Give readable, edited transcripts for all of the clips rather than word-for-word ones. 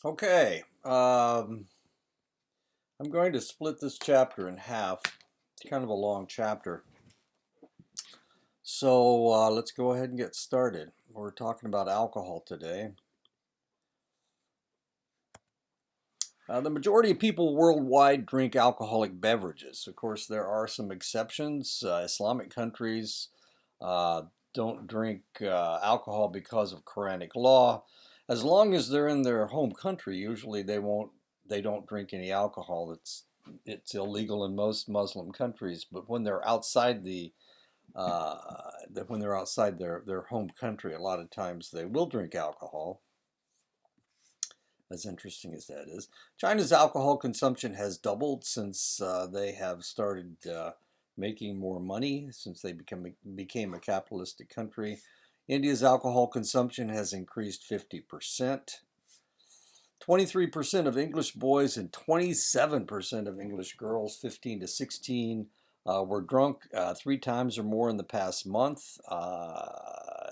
Okay, I'm going to split this chapter in half. It's kind of a long chapter. So let's go ahead and get started. We're talking about alcohol today. The majority of people worldwide drink alcoholic beverages. Of course, there are some exceptions. Islamic countries uh, don't drink alcohol because of Quranic law. As long as they're in their home country, usually they won't. They don't drink any alcohol. It's illegal in most Muslim countries. But when they're outside uh, when they're outside their home country, a lot of times they will drink alcohol. As interesting as that is, China's alcohol consumption has doubled since they have started making more money, since they became a capitalistic country. India's alcohol consumption has increased 50%. 23% of English boys and 27% of English girls, 15 to 16, were drunk 3 times or more in the past month.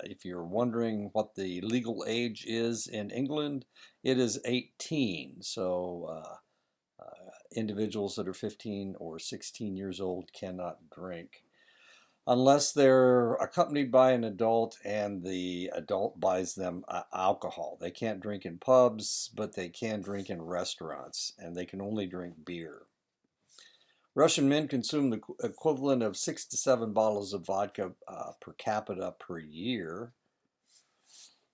If you're wondering what the legal age is in England, it is 18. So individuals that are 15 or 16 years old cannot drink unless they're accompanied by an adult and the adult buys them alcohol. They can't drink in pubs, but they can drink in restaurants, and they can only drink beer. Russian men consume the equivalent of 6 to 7 bottles of vodka per capita per year.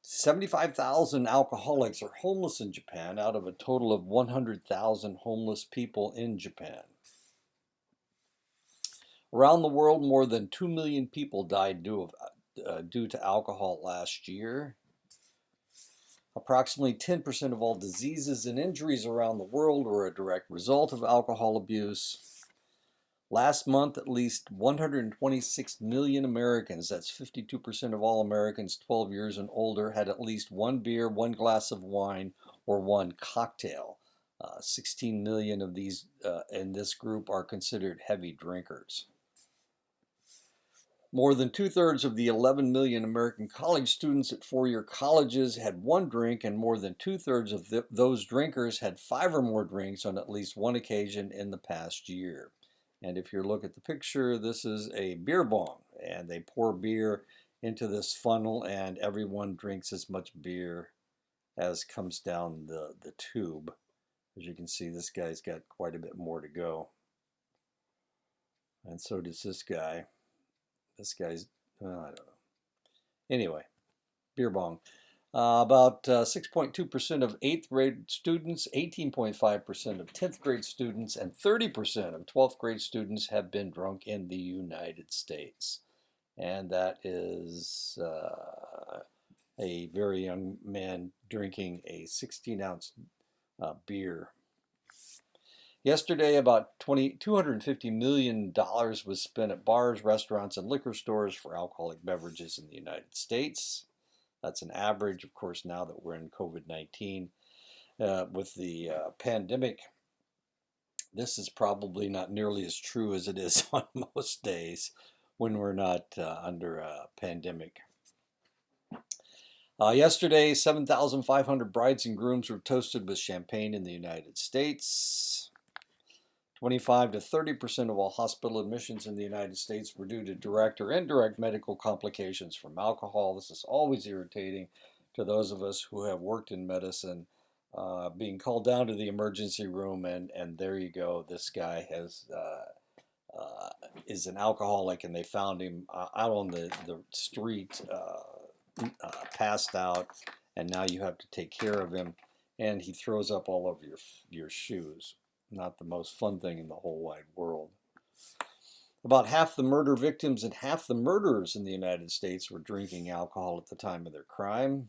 75,000 alcoholics are homeless in Japan out of a total of 100,000 homeless people in Japan. Around the world, more than 2 million people died due to alcohol last year. Approximately 10% of all diseases and injuries around the world were a direct result of alcohol abuse. Last month, at least 126 million Americans, that's 52% of all Americans 12 years and older, had at least one beer, one glass of wine, or one cocktail. 16 million of these in this group are considered heavy drinkers. More than two-thirds of the 11 million American college students at four-year colleges had one drink, and more than two-thirds of those drinkers had 5 or more drinks on at least one occasion in the past year. And if you look at the picture, this is a beer bong, and they pour beer into this funnel, and everyone drinks as much beer as comes down the tube. As you can see, this guy's got quite a bit more to go. And so does this guy. This guy's, I don't know. Anyway, beer bong. About 6.2% of 8th grade students, 18.5% of 10th grade students, and 30% of 12th grade students have been drunk in the United States. And that is a very young man drinking a 16-ounce beer. Yesterday, about $250 million was spent at bars, restaurants, and liquor stores for alcoholic beverages in the United States. That's an average, of course, now that we're in COVID-19. With the pandemic, this is probably not nearly as true as it is on most days when we're not under a pandemic. Yesterday, 7,500 brides and grooms were toasted with champagne in the United States. 25 to 30% of all hospital admissions in the United States were due to direct or indirect medical complications from alcohol. This is always irritating to those of us who have worked in medicine, being called down to the emergency room, and there you go. This guy is an alcoholic, and they found him out on the street, passed out, and now you have to take care of him, and he throws up all over your shoes. Not the most fun thing in the whole wide world. About half the murder victims and half the murderers in the United States were drinking alcohol at the time of their crime.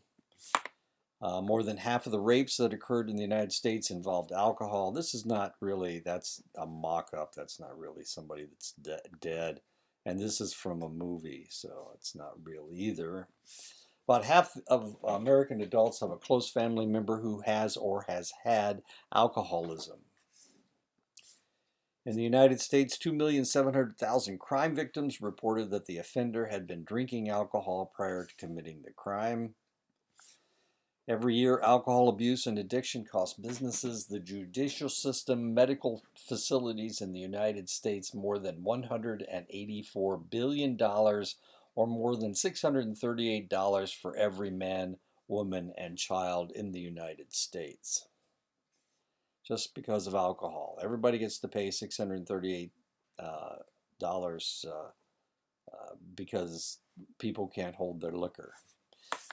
More than half of the rapes that occurred in the United States involved alcohol. This is not really, that's a mock-up. That's not really somebody that's dead. And this is from a movie, so it's not real either. About half of American adults have a close family member who has or has had alcoholism. In the United States, 2,700,000 crime victims reported that the offender had been drinking alcohol prior to committing the crime. Every year, alcohol abuse and addiction cost businesses, the judicial system, medical facilities in the United States more than $184 billion, or more than $638 for every man, woman, and child in the United States. Just because of alcohol. Everybody gets to pay $638 because people can't hold their liquor.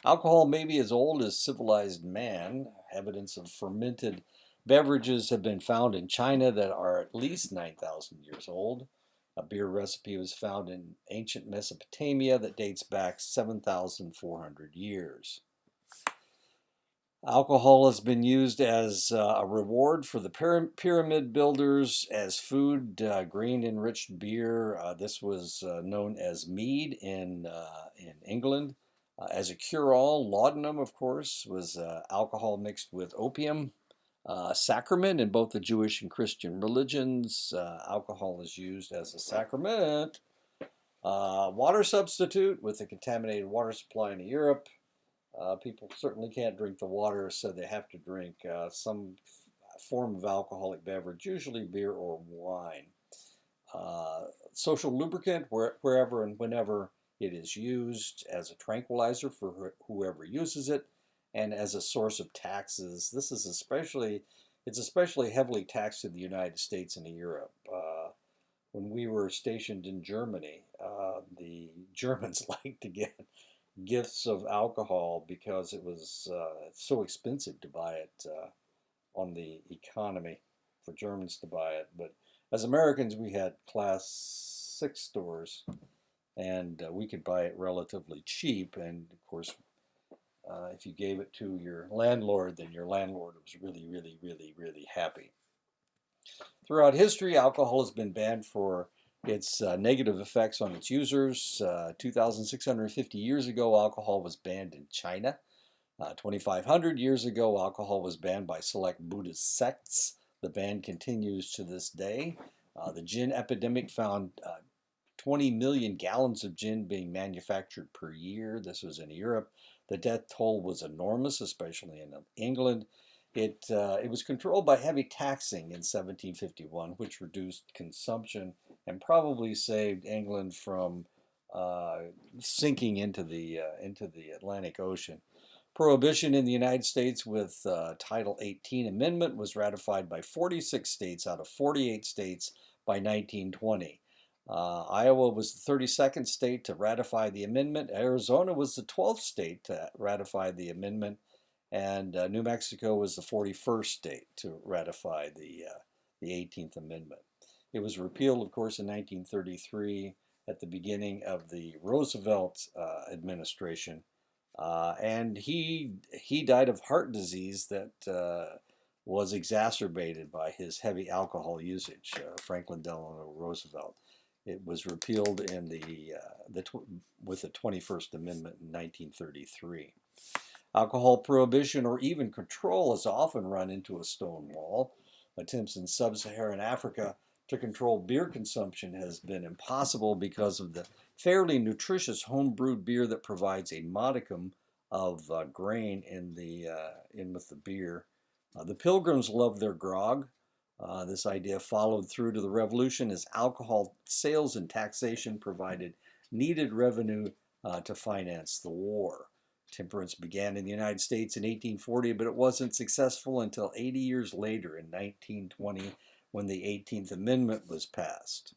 Alcohol may be as old as civilized man. Evidence of fermented beverages have been found in China that are at least 9,000 years old. A beer recipe was found in ancient Mesopotamia that dates back 7,400 years. Alcohol has been used as a reward for the pyramid builders as food, grain-enriched beer. This was known as mead in England. As a cure-all, laudanum, of course, was alcohol mixed with opium. Sacrament in both the Jewish and Christian religions. Alcohol is used as a sacrament. Water substitute with a contaminated water supply in Europe. People certainly can't drink the water, so they have to drink some form of alcoholic beverage, usually beer or wine. Social lubricant, wherever and whenever it is used as a tranquilizer for whoever uses it, and as a source of taxes. It's especially heavily taxed in the United States and in Europe. When we were stationed in Germany, the Germans liked to get gifts of alcohol because it was so expensive to buy it on the economy for Germans to buy it. But as Americans, we had class 6 stores and we could buy it relatively cheap. And of course, if you gave it to your landlord, then your landlord was really, really, really, really happy. Throughout history, alcohol has been banned for its negative effects on its users. 2,650 years ago, alcohol was banned in China. 2,500 years ago, alcohol was banned by select Buddhist sects. The ban continues to this day. The gin epidemic found 20 million gallons of gin being manufactured per year. This was in Europe. The death toll was enormous, especially in England. It was controlled by heavy taxing in 1751, which reduced consumption and probably saved England from sinking into the Atlantic Ocean. Prohibition in the United States with Title 18 Amendment was ratified by 46 states out of 48 states by 1920. Iowa was the 32nd state to ratify the amendment. Arizona was the 12th state to ratify the amendment. And New Mexico was the 41st state to ratify the 18th Amendment. It was repealed, of course, in 1933 at the beginning of the Roosevelt administration. And he died of heart disease that was exacerbated by his heavy alcohol usage, Franklin Delano Roosevelt. It was repealed in with the 21st Amendment in 1933. Alcohol prohibition or even control has often run into a stone wall. Attempts in sub-Saharan Africa to control beer consumption has been impossible because of the fairly nutritious home-brewed beer that provides a modicum of grain in with the beer. The Pilgrims loved their grog. This idea followed through to the Revolution as alcohol sales and taxation provided needed revenue to finance the war. Temperance began in the United States in 1840, but it wasn't successful until 80 years later in 1920 when the 18th Amendment was passed.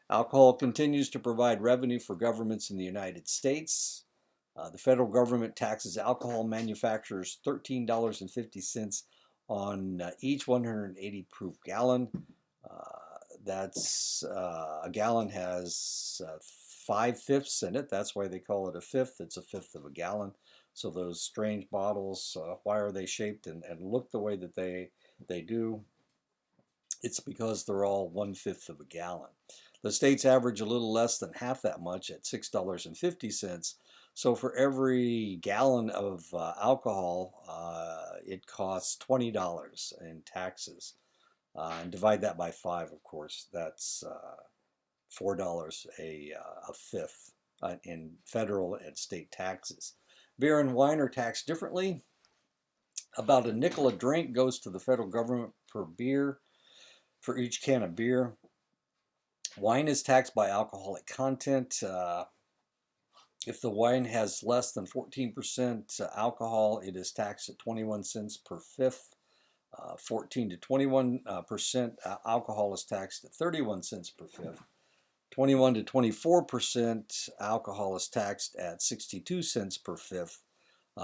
Alcohol continues to provide revenue for governments in the United States. The federal government taxes alcohol manufacturers $13.50 on each 180 proof gallon. A gallon has 5/5 in it. That's why they call it a fifth. It's a fifth of a gallon. So those strange bottles, why are they shaped and look the way that they do? It's because they're all 1/5 of a gallon. The states average a little less than half that much at $6.50. So for every gallon of alcohol, it costs $20 in taxes. And divide that by 5, of course. That's $4 a fifth in federal and state taxes. Beer and wine are taxed differently. About a nickel a drink goes to the federal government per beer, for each can of beer. Wine is taxed by alcoholic content. If the wine has less than 14% alcohol, it is taxed at 21 cents per fifth. 14 to 21% alcohol is taxed at 31 cents per fifth. 21 to 24% alcohol is taxed at 62 cents per fifth.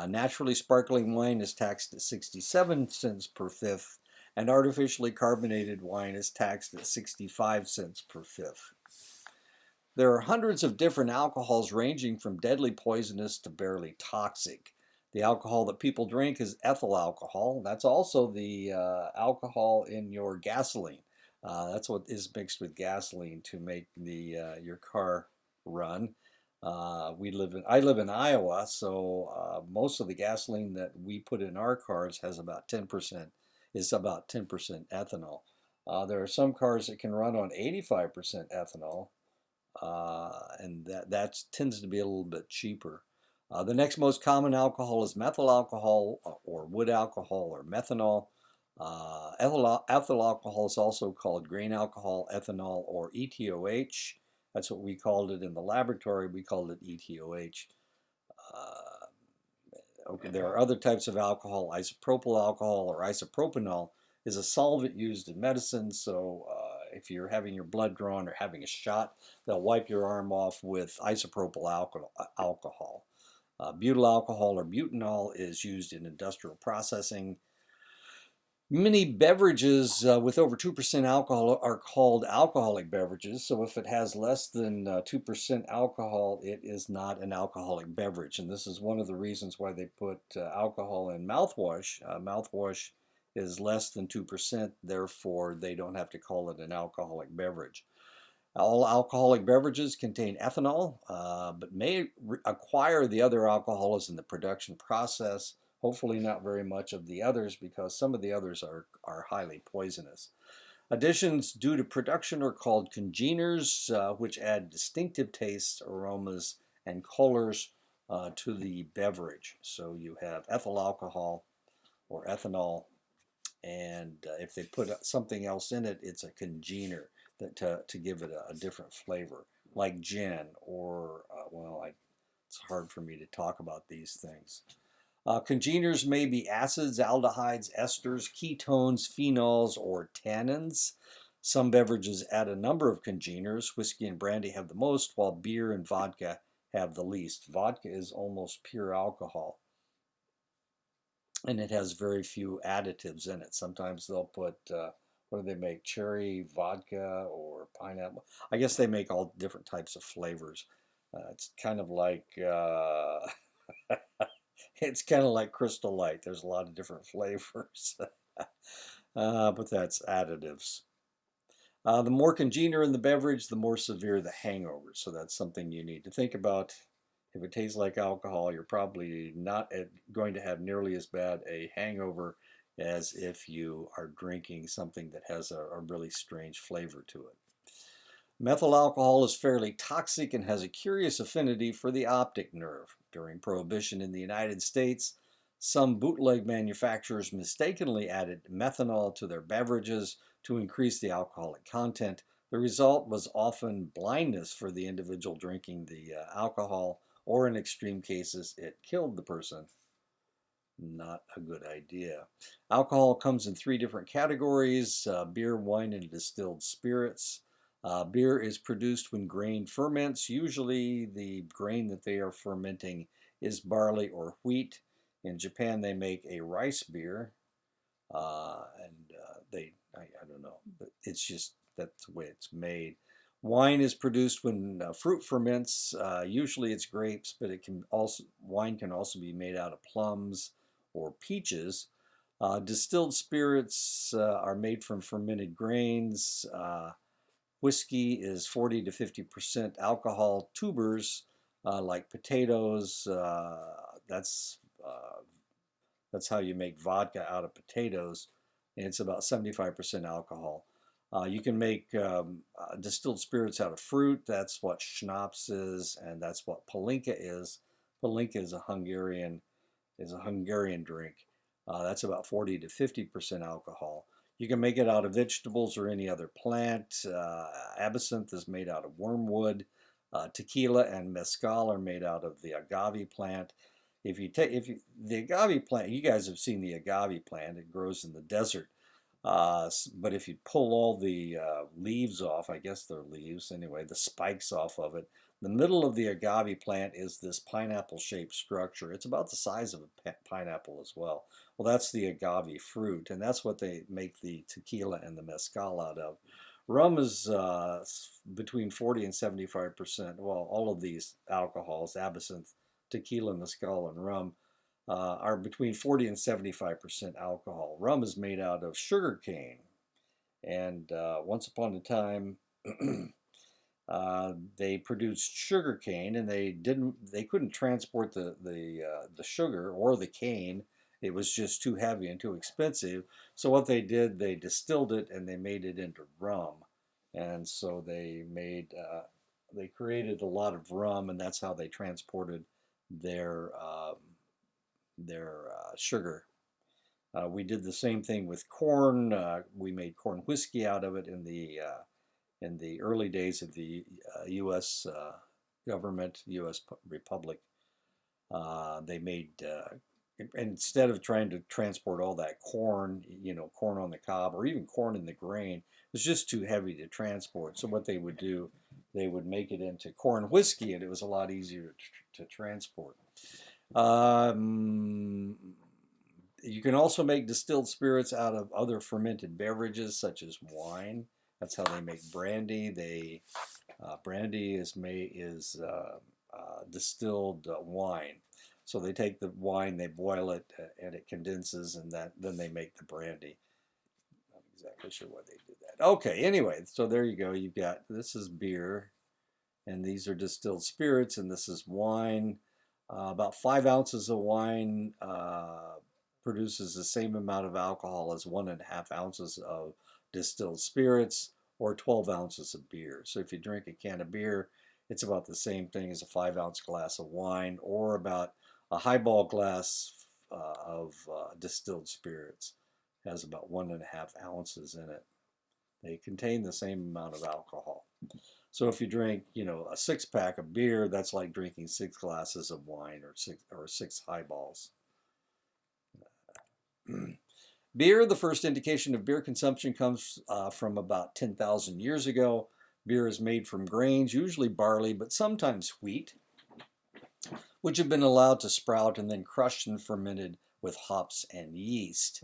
Naturally sparkling wine is taxed at 67 cents per fifth, and artificially carbonated wine is taxed at 65 cents per fifth. There are hundreds of different alcohols ranging from deadly poisonous to barely toxic. The alcohol that people drink is ethyl alcohol. That's also the alcohol in your gasoline. That's what is mixed with gasoline to make your car run. I live in Iowa, so most of the gasoline that we put in our cars has about 10% is about 10% ethanol. There are some cars that can run on 85% ethanol, and that tends to be a little bit cheaper. The next most common alcohol is methyl alcohol or wood alcohol or methanol. Ethyl alcohol is also called grain alcohol, ethanol, or ETOH. That's what we called it in the laboratory. We called it ETOH. Okay, there are other types of alcohol. Isopropyl alcohol or isopropanol is a solvent used in medicine. So if you're having your blood drawn or having a shot, they'll wipe your arm off with isopropyl alcohol. Butyl alcohol or butanol is used in industrial processing. Many beverages with over 2% alcohol are called alcoholic beverages. So if it has less than 2% alcohol, it is not an alcoholic beverage. And this is one of the reasons why they put alcohol in mouthwash. Mouthwash is less than 2%, therefore they don't have to call it an alcoholic beverage. All alcoholic beverages contain ethanol, but may acquire the other alcohols in the production process. Hopefully not very much of the others, because some of the others are highly poisonous. Additions due to production are called congeners, which add distinctive tastes, aromas, and colors to the beverage. So you have ethyl alcohol or ethanol, and if they put something else in it, it's a congener to give it a different flavor, like gin or, it's hard for me to talk about these things. Congeners may be acids, aldehydes, esters, ketones, phenols, or tannins. Some beverages add a number of congeners. Whiskey and brandy have the most, while beer and vodka have the least. Vodka is almost pure alcohol, and it has very few additives in it. Sometimes they'll put, what do they make, cherry vodka or pineapple? I guess they make all different types of flavors. It's kind of like... It's kind of like Crystal Light. There's a lot of different flavors, but that's additives. The more congener in the beverage, the more severe the hangover. So that's something you need to think about. If it tastes like alcohol, you're probably not going to have nearly as bad a hangover as if you are drinking something that has a really strange flavor to it. Methyl alcohol is fairly toxic and has a curious affinity for the optic nerve. During Prohibition in the United States, some bootleg manufacturers mistakenly added methanol to their beverages to increase the alcoholic content. The result was often blindness for the individual drinking the alcohol, or in extreme cases, it killed the person. Not a good idea. Alcohol comes in three different categories: beer, wine, and distilled spirits. Beer is produced when grain ferments. Usually the grain that they are fermenting is barley or wheat. In Japan, they make a rice beer, I don't know, but it's just that's the way it's made. Wine is produced when fruit ferments. Usually it's grapes, but wine can also be made out of plums or peaches. Distilled spirits are made from fermented grains. Whiskey is 40 to 50% alcohol. Tubers, like potatoes, that's how you make vodka out of potatoes, and it's about 75% alcohol. You can make distilled spirits out of fruit. That's what schnapps is, and that's what palinka is. Palinka is a Hungarian drink. That's about 40 to 50% alcohol. You can make it out of vegetables or any other plant. Absinthe is made out of wormwood. Tequila and mezcal are made out of the agave plant. The agave plant, you guys have seen the agave plant. It grows in the desert. But if you pull all the leaves off, I guess they're leaves anyway, the spikes off of it, the middle of the agave plant is this pineapple-shaped structure. It's about the size of a pineapple as well. Well, that's the agave fruit, and that's what they make the tequila and the mezcal out of. Rum is between 40 and 75%. Well, all of these alcohols, absinthe, tequila, mezcal, and rum, are between 40 and 75% alcohol. Rum is made out of sugar cane, and once upon a time, they produced sugar cane, and they couldn't transport the sugar or the cane. It was just too heavy and too expensive. So what they did, they distilled it and they made it into rum, and so they created a lot of rum, and that's how they transported their sugar. We did the same thing with corn. We made corn whiskey out of it in the early days of the U.S. Government, U.S. Republic. They made instead of trying to transport all that corn, corn on the cob or even corn in the grain, it was just too heavy to transport. So what they would do, they would make it into corn whiskey, and it was a lot easier to transport. You can also make distilled spirits out of other fermented beverages, such as wine. That's how they make brandy. Brandy is distilled wine. So they take the wine, they boil it, and it condenses, and then they make the brandy. Not exactly sure why they do that. Okay, anyway, so there you go. This is beer, and these are distilled spirits, and this is wine. About 5 ounces of wine produces the same amount of alcohol as 1.5 ounces of distilled spirits or 12 ounces of beer. So if you drink a can of beer, it's about the same thing as a 5-ounce glass of wine or about a highball glass of distilled spirits. It has about 1.5 ounces in it. They contain the same amount of alcohol. So if you drink, a 6-pack of beer, that's like drinking 6 glasses of wine or six highballs. Beer, the first indication of beer consumption comes from about 10,000 years ago. Beer is made from grains, usually barley, but sometimes wheat, which have been allowed to sprout and then crushed and fermented with hops and yeast.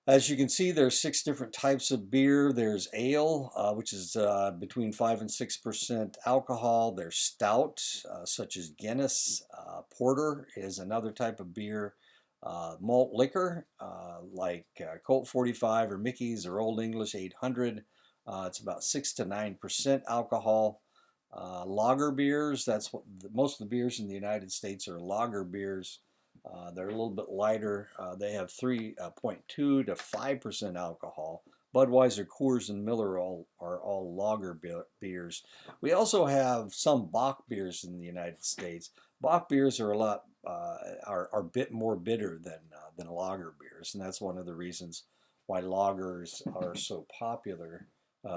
As you can see, there's 6 different types of beer. There's ale, which is between 5 and 6% alcohol. There's stout, such as Guinness. Porter is another type of beer. Malt liquor, like Colt 45 or Mickey's or Old English 800. It's about 6 to 9% alcohol. Lager beers, that's what most of the beers in the United States are lager beers. They're a little bit lighter. They have 3.2 to 5% alcohol. Budweiser, Coors, and Miller are all lager beers. We also have some Bock beers in the United States. Bock beers are a bit more bitter than lager beers, and that's one of the reasons why lagers are so popular,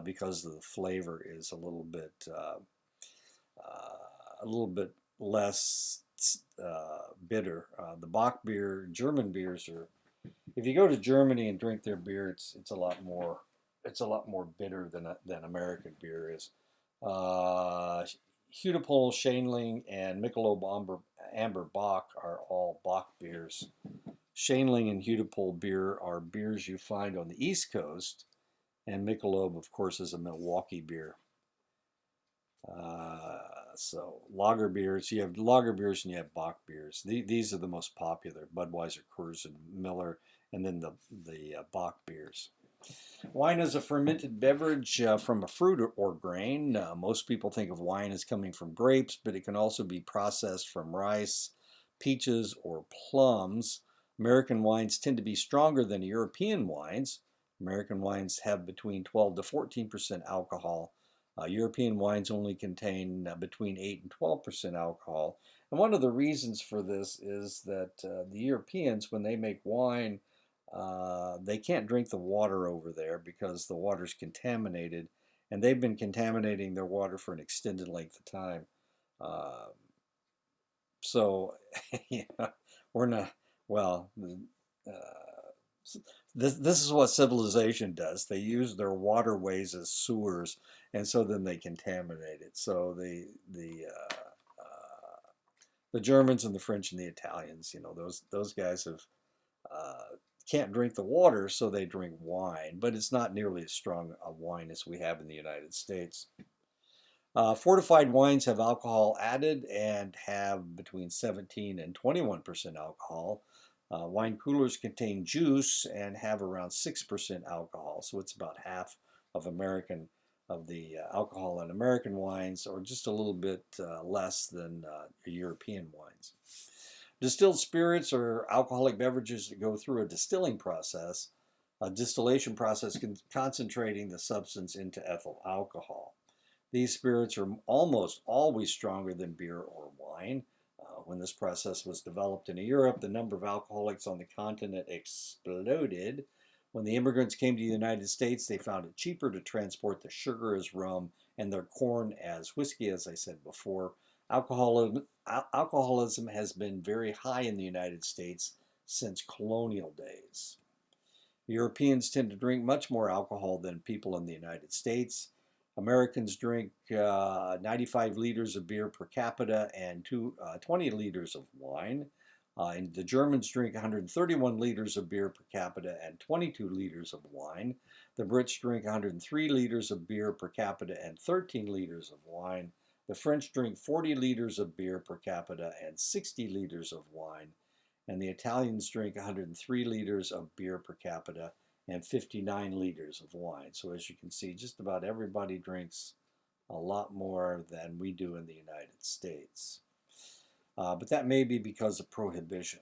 because the flavor is a little bit less bitter. The Bock beer, German beers are. If you go to Germany and drink their beer, it's a lot more bitter than American beer is. Hudepol, Schaenling, and Michelob Amber Bock are all Bock beers. Schaenling and Hudepol beer are beers you find on the East Coast, and Michelob, of course, is a Milwaukee beer. So lager beers, you have lager beers and you have Bock beers. These are the most popular: Budweiser, Coors, and Miller, and then the Bock beers. Wine is a fermented beverage from a fruit or grain. Most people think of wine as coming from grapes, but it can also be processed from rice, peaches, or plums. American wines tend to be stronger than European wines. American wines have between 12 to 14% alcohol. European wines only contain between 8 and 12% alcohol. And one of the reasons for this is that the Europeans, when they make wine, they can't drink the water over there because the water's contaminated, and they've been contaminating their water for an extended length of time. Uh, so, yeah, we're not, well, this is what civilization does. They use their waterways as sewers, and so then they contaminate it. So the Germans and the French and the Italians, those guys have can't drink the water, so they drink wine. But it's not nearly as strong a wine as we have in the United States. Fortified wines have alcohol added and have between 17 and 21% alcohol. Wine coolers contain juice and have around 6% alcohol, so it's about half of the alcohol in American wines, or just a little bit less than European wines. Distilled spirits are alcoholic beverages that go through a distilling process, a distillation process concentrating the substance into ethyl alcohol. These spirits are almost always stronger than beer or wine. When this process was developed in Europe, the number of alcoholics on the continent exploded. When the immigrants came to the United States, they found it cheaper to transport the sugar as rum and their corn as whiskey, as I said before. Alcoholism has been very high in the United States since colonial days. Europeans tend to drink much more alcohol than people in the United States. Americans drink 95 liters of beer per capita and 20 liters of wine. And the Germans drink 131 liters of beer per capita and 22 liters of wine. The Brits drink 103 liters of beer per capita and 13 liters of wine. The French drink 40 liters of beer per capita and 60 liters of wine. And the Italians drink 103 liters of beer per capita and 59 liters of wine. So as you can see, just about everybody drinks a lot more than we do in the United States. But that may be because of Prohibition.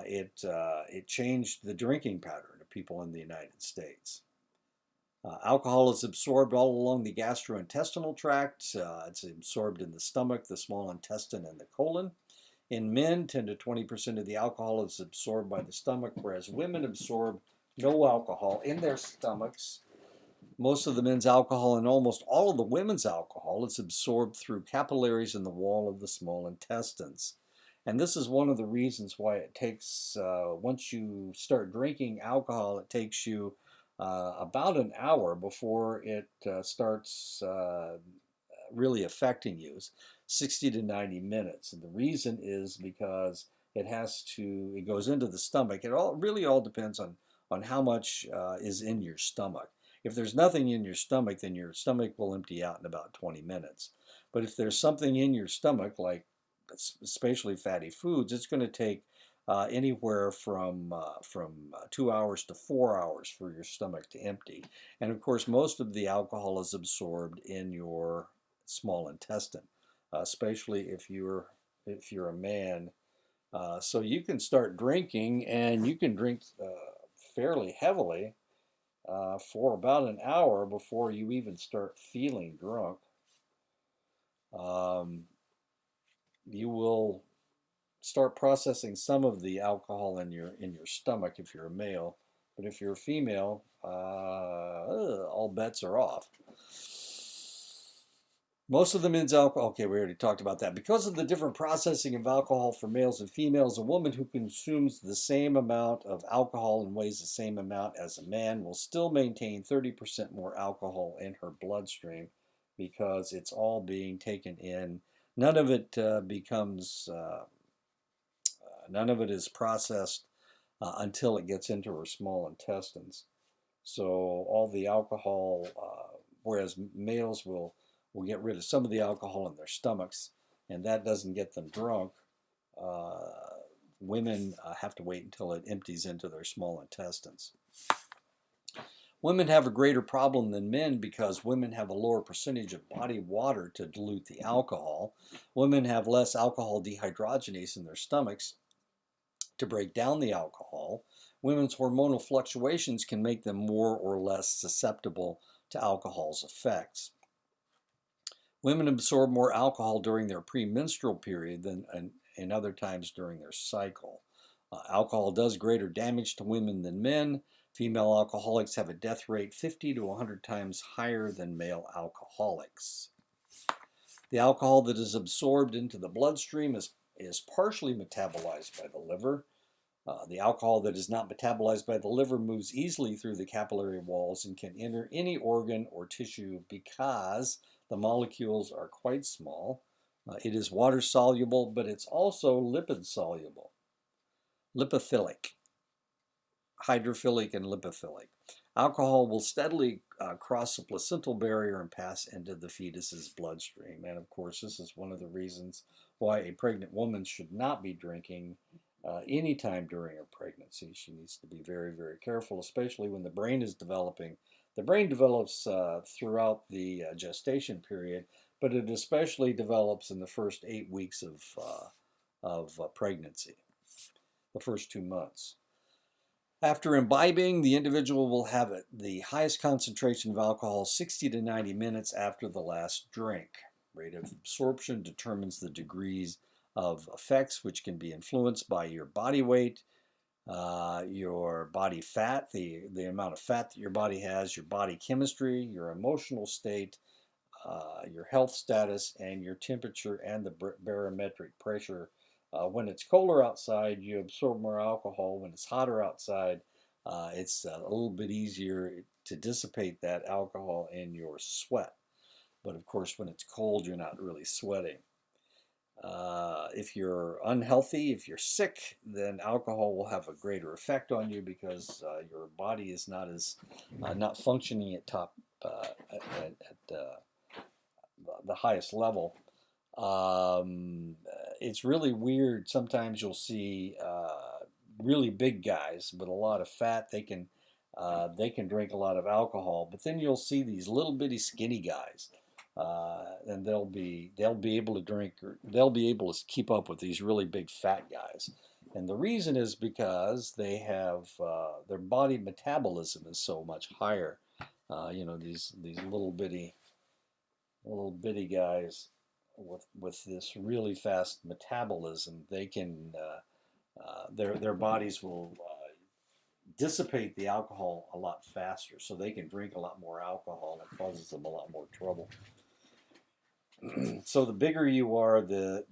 It changed the drinking pattern of people in the United States. Alcohol is absorbed all along the gastrointestinal tract. It's absorbed in the stomach, the small intestine, and the colon. In men, 10 to 20% of the alcohol is absorbed by the stomach, whereas women absorb no alcohol in their stomachs. Most of the men's alcohol and almost all of the women's alcohol is absorbed through capillaries in the wall of the small intestines. And this is one of the reasons why it takes, once you start drinking alcohol, it takes you about an hour before it starts really affecting you, 60 to 90 minutes. And the reason is because it goes into the stomach. It really all depends on how much is in your stomach. If there's nothing in your stomach, then your stomach will empty out in about 20 minutes. But if there's something in your stomach, like especially fatty foods, it's going to take anywhere from 2 hours to 4 hours for your stomach to empty. And of course, most of the alcohol is absorbed in your small intestine, especially if you're a man. So you can start drinking, and you can drink fairly heavily for about an hour before you even start feeling drunk. You will start processing some of the alcohol in your stomach if you're a male, but if you're a female, all bets are off. Most of the men's alcohol, okay, we already talked about that. Because of the different processing of alcohol for males and females, a woman who consumes the same amount of alcohol and weighs the same amount as a man will still maintain 30% more alcohol in her bloodstream because it's all being taken in. None of it none of it is processed until it gets into her small intestines. So all the alcohol, whereas males will get rid of some of the alcohol in their stomachs, and that doesn't get them drunk. Women have to wait until it empties into their small intestines. Women have a greater problem than men because women have a lower percentage of body water to dilute the alcohol. Women have less alcohol dehydrogenase in their stomachs to break down the alcohol. Women's hormonal fluctuations can make them more or less susceptible to alcohol's effects. Women absorb more alcohol during their premenstrual period than in other times during their cycle. Alcohol does greater damage to women than men. Female alcoholics have a death rate 50 to 100 times higher than male alcoholics. The alcohol that is absorbed into the bloodstream is partially metabolized by the liver. The alcohol that is not metabolized by the liver moves easily through the capillary walls and can enter any organ or tissue because the molecules are quite small. It is water soluble, but it's also lipid soluble, lipophilic, hydrophilic, and lipophilic. Alcohol will steadily cross the placental barrier and pass into the fetus's bloodstream. And of course, this is one of the reasons why a pregnant woman should not be drinking anytime during her pregnancy. She needs to be very, very careful, especially when the brain is developing. The brain develops throughout the gestation period, but it especially develops in the first 8 weeks of pregnancy, the first 2 months. After imbibing, the individual will have the highest concentration of alcohol 60 to 90 minutes after the last drink. Rate of absorption determines the degrees of effects, which can be influenced by your body weight, your body fat, the amount of fat that your body has, your body chemistry, your emotional state, your health status, and your temperature and the barometric pressure. When it's colder outside, you absorb more alcohol. When it's hotter outside, it's a little bit easier to dissipate that alcohol in your sweat. But of course, when it's cold, you're not really sweating. If you're unhealthy, if you're sick, then alcohol will have a greater effect on you because your body is not functioning at the highest level. It's really weird. Sometimes you'll see really big guys with a lot of fat. They can drink a lot of alcohol, but then you'll see these little bitty skinny guys, and they'll be able to drink, or they'll be able to keep up with these really big fat guys. And the reason is because they have their body metabolism is so much higher. These little bitty guys with this really fast metabolism, they can their bodies will dissipate the alcohol a lot faster, so they can drink a lot more alcohol, and it causes them a lot more trouble. So the bigger you are, the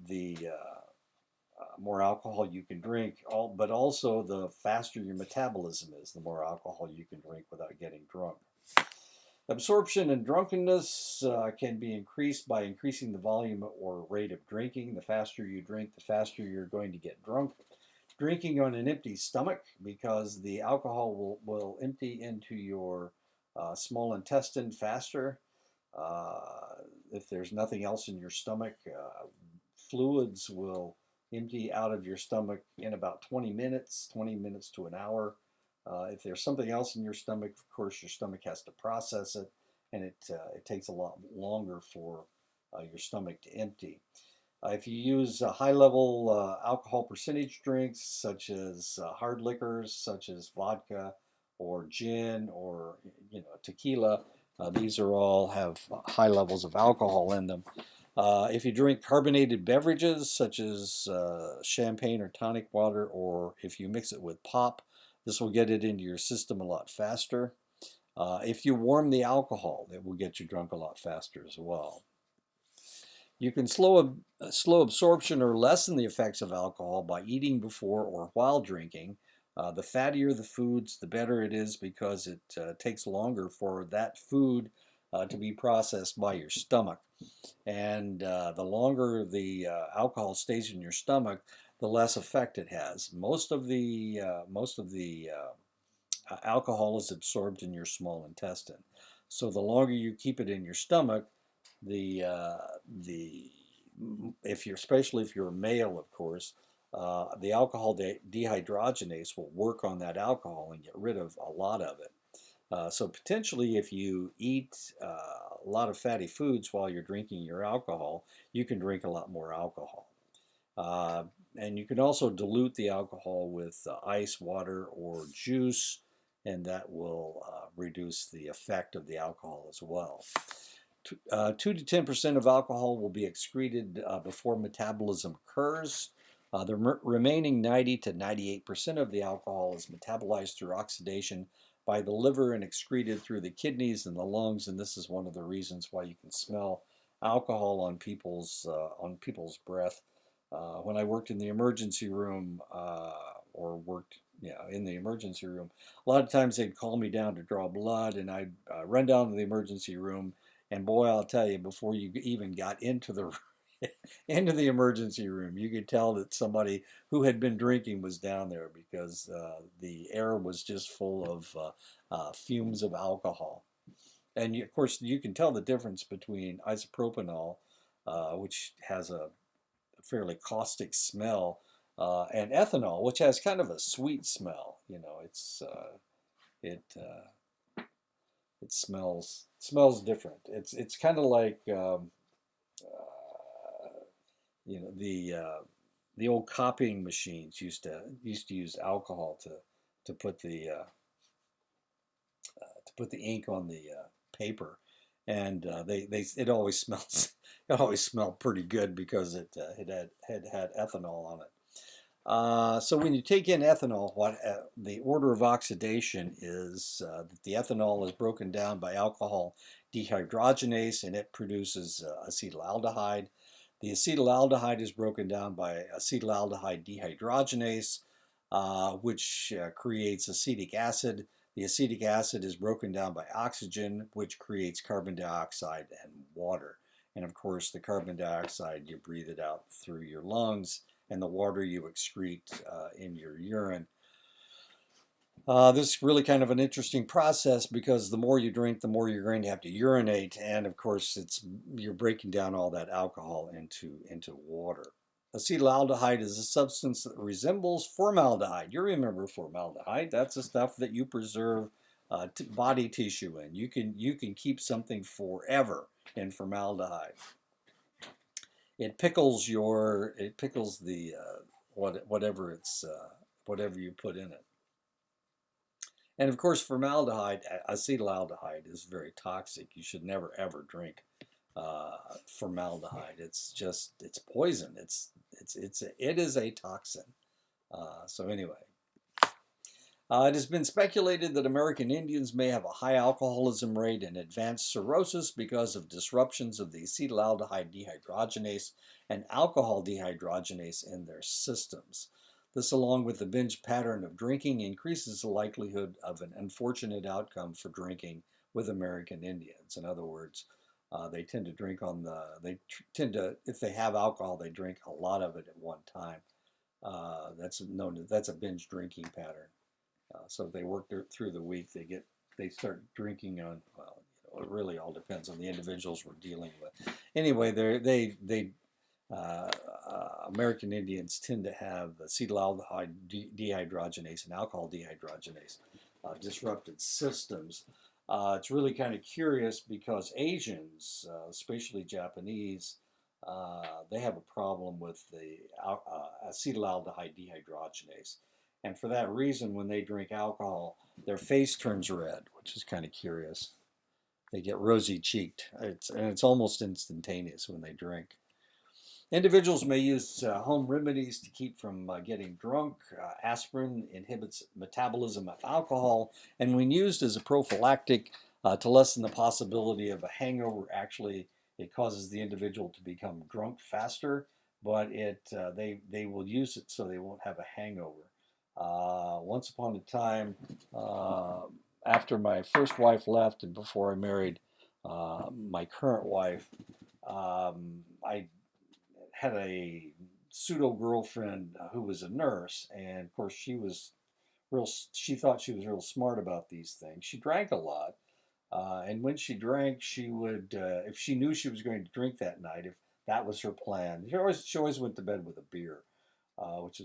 more alcohol you can drink, but also the faster your metabolism is, the more alcohol you can drink without getting drunk. Absorption and drunkenness can be increased by increasing the volume or rate of drinking. The faster you drink, the faster you're going to get drunk. Drinking on an empty stomach, because the alcohol will empty into your small intestine faster. If there's nothing else in your stomach, fluids will empty out of your stomach in about 20 minutes to an hour. If there's something else in your stomach, of course, your stomach has to process it, and it takes a lot longer for your stomach to empty. If you use high-level alcohol percentage drinks, such as hard liquors, such as vodka or gin or tequila, these are all have high levels of alcohol in them. If you drink carbonated beverages, such as champagne or tonic water, or if you mix it with pop, this will get it into your system a lot faster. If you warm the alcohol, it will get you drunk a lot faster as well. You can slow absorption or lessen the effects of alcohol by eating before or while drinking. The fattier the foods, the better it is, because it takes longer for that food to be processed by your stomach. And the longer the alcohol stays in your stomach, the less effect it has. Most of the alcohol is absorbed in your small intestine. So the longer you keep it in your stomach, especially if you're a male, of course, the alcohol dehydrogenase will work on that alcohol and get rid of a lot of it. So potentially, if you eat a lot of fatty foods while you're drinking your alcohol, you can drink a lot more alcohol. And you can also dilute the alcohol with ice, water, or juice, and that will reduce the effect of the alcohol as well. 2 to 10% of alcohol will be excreted before metabolism occurs. The remaining 90 to 98% of the alcohol is metabolized through oxidation by the liver and excreted through the kidneys and the lungs. And this is one of the reasons why you can smell alcohol on people's breath. When I worked in the emergency room, or worked in the emergency room, a lot of times they'd call me down to draw blood, and I'd run down to the emergency room. And boy, I'll tell you, before you even got into the into the emergency room, you could tell that somebody who had been drinking was down there, because the air was just full of fumes of alcohol. And of course, you can tell the difference between isopropanol, which has a fairly caustic smell, and ethanol, which has kind of a sweet smell. It it smells different. It's kind of like the old copying machines used to use alcohol to put the ink on the paper, and they it always smells it always smelled pretty good because it had ethanol on it. So when you take in ethanol, what the order of oxidation is that the ethanol is broken down by alcohol dehydrogenase, and it produces acetaldehyde. The acetaldehyde is broken down by acetaldehyde dehydrogenase, which creates acetic acid. The acetic acid is broken down by oxygen, which creates carbon dioxide and water. And of course, the carbon dioxide, you breathe it out through your lungs, and the water you excrete in your urine. This is really kind of an interesting process, because the more you drink, the more you're going to have to urinate, and of course, you're breaking down all that alcohol into water. Acetaldehyde is a substance that resembles formaldehyde. You remember formaldehyde? That's the stuff that you preserve body tissue in. You can keep something forever in formaldehyde. It pickles the whatever you put in it. And of course, acetaldehyde is very toxic. You should never ever drink formaldehyde. It's poison. It is a toxin. So anyway, it has been speculated that American Indians may have a high alcoholism rate and advanced cirrhosis because of disruptions of the acetaldehyde dehydrogenase and alcohol dehydrogenase in their systems. This, along with the binge pattern of drinking, increases the likelihood of an unfortunate outcome for drinking with American Indians. In other words, they tend to drink if they have alcohol, they drink a lot of it at one time. That's a binge drinking pattern. So if they work through the week, they start drinking on, well, it really all depends on the individuals we're dealing with. Anyway, American Indians tend to have acetaldehyde dehydrogenase and alcohol dehydrogenase disrupted systems. It's really kind of curious, because Asians, especially Japanese, they have a problem with the acetaldehyde dehydrogenase. And for that reason, when they drink alcohol, their face turns red, which is kind of curious. They get rosy-cheeked. It's almost instantaneous when they drink. Individuals may use home remedies to keep from getting drunk. Aspirin inhibits metabolism of alcohol, and when used as a prophylactic to lessen the possibility of a hangover, actually it causes the individual to become drunk faster, but they will use it so they won't have a hangover. Once upon a time, after my first wife left and before I married my current wife, I had a pseudo girlfriend who was a nurse, and of course she thought she was real smart about these things. She drank a lot, and when she drank, she would, if she knew she was going to drink that night, if that was her plan, she always went to bed with a beer, which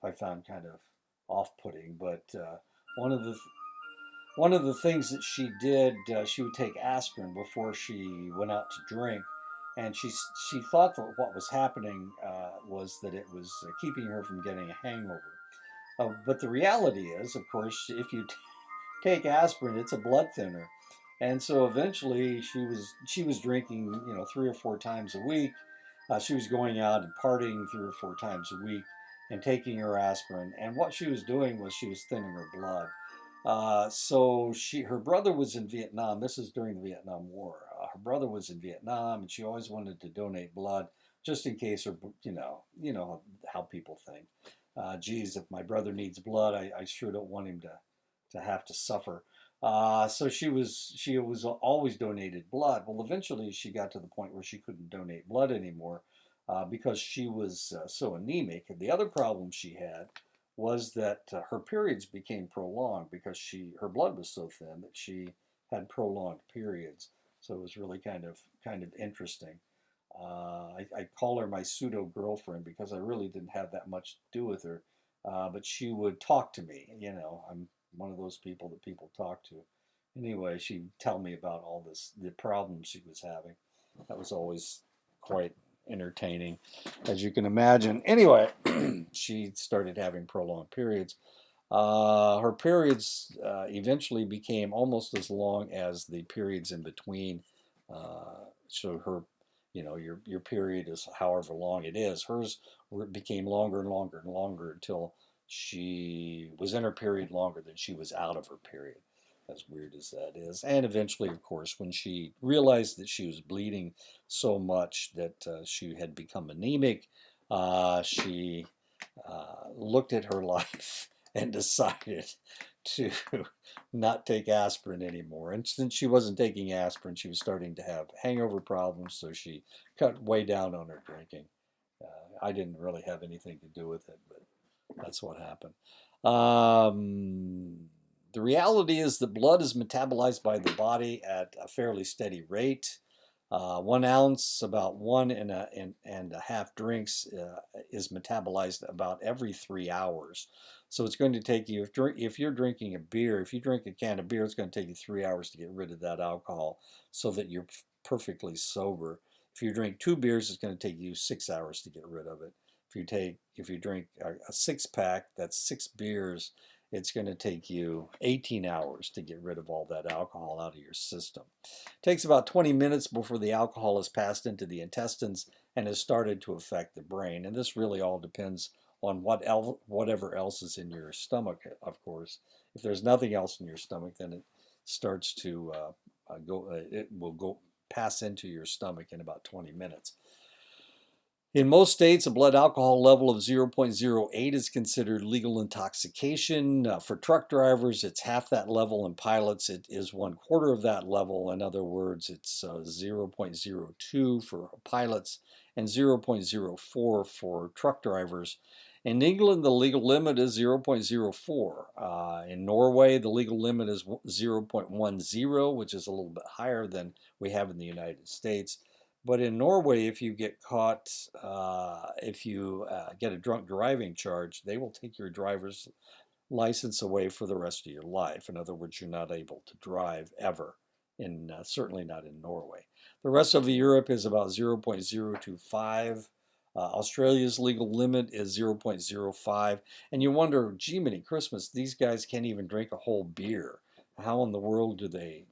I found kind of off-putting. But one of the things that she did, she would take aspirin before she went out to drink, and she thought that what was happening was that it was keeping her from getting a hangover. But the reality is, of course, if you take aspirin, it's a blood thinner. And so eventually she was drinking, 3 or 4 times a week. She was going out and partying 3 or 4 times a week and taking her aspirin. And what she was doing was she was thinning her blood. Her brother was in Vietnam. This is during the Vietnam War. Her brother was in Vietnam, and she always wanted to donate blood just in case her, how people think. Geez, if my brother needs blood, I sure don't want him to have to suffer. So she was always donated blood. Well, eventually she got to the point where she couldn't donate blood anymore because she was so anemic. And the other problem she had was that her periods became prolonged because her blood was so thin that she had prolonged periods. So it was really kind of interesting. I call her my pseudo girlfriend because I really didn't have that much to do with her, but she would talk to me. I'm one of those people that people talk to. Anyway, she'd tell me about all the problems she was having. That was always quite entertaining, as you can imagine. Anyway, she started having prolonged periods. Her periods eventually became almost as long as the periods in between. So your period is however long it is. Hers became longer and longer and longer until she was in her period longer than she was out of her period. As weird as that is. And eventually, of course, when she realized that she was bleeding so much that she had become anemic, she looked at her life and decided to not take aspirin anymore. And since she wasn't taking aspirin, she was starting to have hangover problems, so she cut way down on her drinking. I didn't really have anything to do with it, but that's what happened. The reality is that blood is metabolized by the body at a fairly steady rate. 1 ounce, about 1.5 drinks, is metabolized about every 3 hours. So it's going to take you, if you're drinking a beer, if you drink a can of beer, it's going to take you 3 hours to get rid of that alcohol so that you're perfectly sober. If you drink 2 beers, it's going to take you 6 hours to get rid of it. If you drink a 6 pack, that's 6 beers, it's going to take you 18 hours to get rid of all that alcohol out of your system. It takes about 20 minutes before the alcohol has passed into the intestines and has started to affect the brain. And this really all depends on whatever else is in your stomach, of course. If there's nothing else in your stomach, then it starts to it will go pass into your stomach in about 20 minutes. In most states, a blood alcohol level of 0.08 is considered legal intoxication. For truck drivers, it's half that level, and pilots, it is 1/4 of that level. In other words, it's 0.02 for pilots and 0.04 for truck drivers. In England, the legal limit is 0.04. In Norway, the legal limit is 0.10, which is a little bit higher than we have in the United States. But in Norway, if you get caught, if you get a drunk driving charge, they will take your driver's license away for the rest of your life. In other words, you're not able to drive ever, certainly not in Norway. The rest of Europe is about 0.025. Australia's legal limit is 0.05. And you wonder, gee, many Christmas, these guys can't even drink a whole beer. How in the world do they,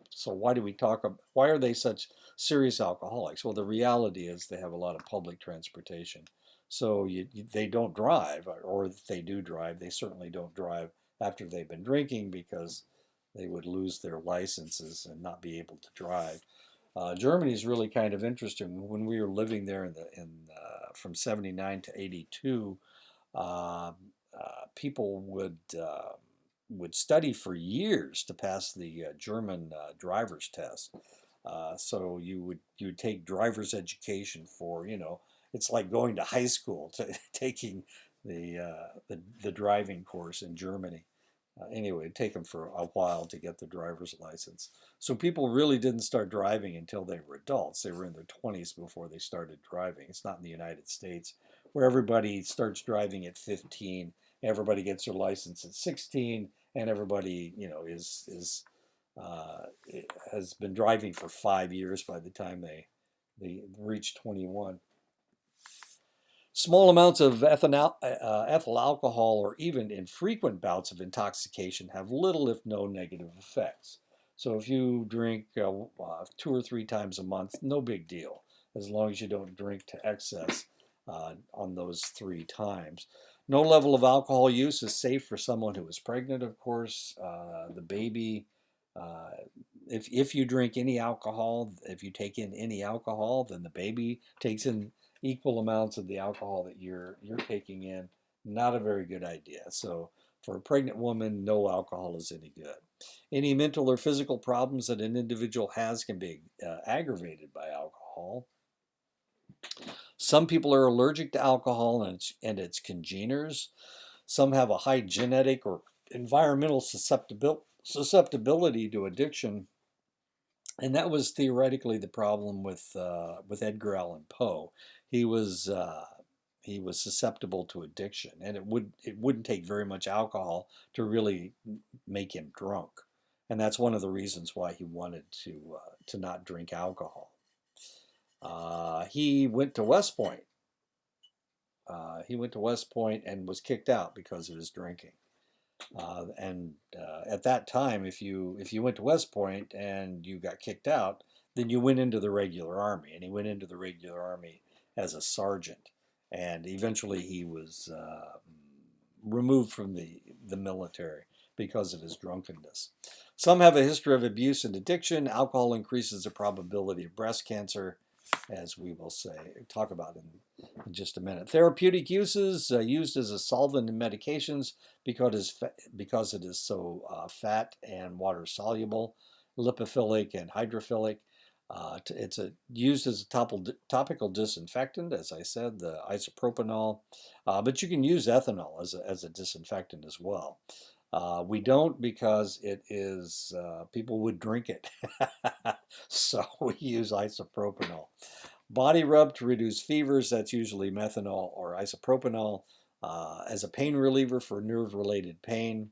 so why are they such serious alcoholics? Well, the reality is they have a lot of public transportation. So they don't drive, or if they do drive, they certainly don't drive after they've been drinking because they would lose their licenses and not be able to drive. Germany is really kind of interesting. When we were living there from 79 to 82, people would study for years to pass the German driver's test. So you would take driver's education for, it's like going to high school to taking the driving course in Germany. Anyway, it'd take them for a while to get the driver's license. So people really didn't start driving until they were adults. They were in their 20s before they started driving. It's not in the United States where everybody starts driving at 15, everybody gets their license at 16, and everybody, has been driving for 5 years by the time they reach 21. Small amounts of ethyl alcohol or even infrequent bouts of intoxication have little, if no, negative effects. So if you drink 2 or 3 times a month, no big deal, as long as you don't drink to excess on those 3 times. No level of alcohol use is safe for someone who is pregnant, of course. The baby, uh, if you drink any alcohol, if you take in any alcohol, then the baby takes in equal amounts of the alcohol that you're taking in. Not a very good idea. So for a pregnant woman, no alcohol is any good. Any mental or physical problems that an individual has can be aggravated by alcohol. Some people are allergic to alcohol and its congeners. Some have a high genetic or environmental susceptibility to addiction, and that was theoretically the problem with Edgar Allan Poe. He was he was susceptible to addiction, and it wouldn't take very much alcohol to really make him drunk, and that's one of the reasons why he wanted to not drink alcohol. He went to West Point. He went to West Point and was kicked out because of his drinking. And at that time, if you went to West Point and you got kicked out, then you went into the regular army, and he went into the regular army as a sergeant, and eventually he was removed from the military because of his drunkenness. Some have a history of abuse and addiction. Alcohol increases the probability of breast cancer, as we will talk about in just a minute. Therapeutic uses used as a solvent in medications because it is so fat and water soluble, lipophilic and hydrophilic. It's used as a topical disinfectant, as I said, the isopropanol, but you can use ethanol as a disinfectant as well. We don't because it is, people would drink it. So we use isopropanol. Body rub to reduce fevers, that's usually methanol or isopropanol. As a pain reliever for nerve-related pain.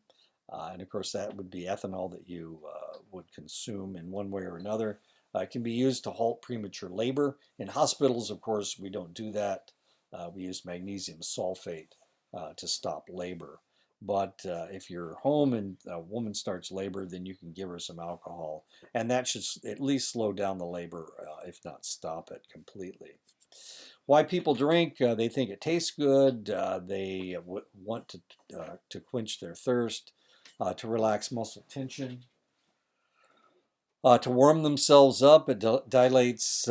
And of course, that would be ethanol that you would consume in one way or another. It can be used to halt premature labor. In hospitals, of course, we don't do that. We use magnesium sulfate to stop labor. But if you're home and a woman starts labor, then you can give her some alcohol. And that should at least slow down the labor, if not stop it completely. Why people drink? They think it tastes good. They want to quench their thirst, to relax muscle tension, to warm themselves up. It dilates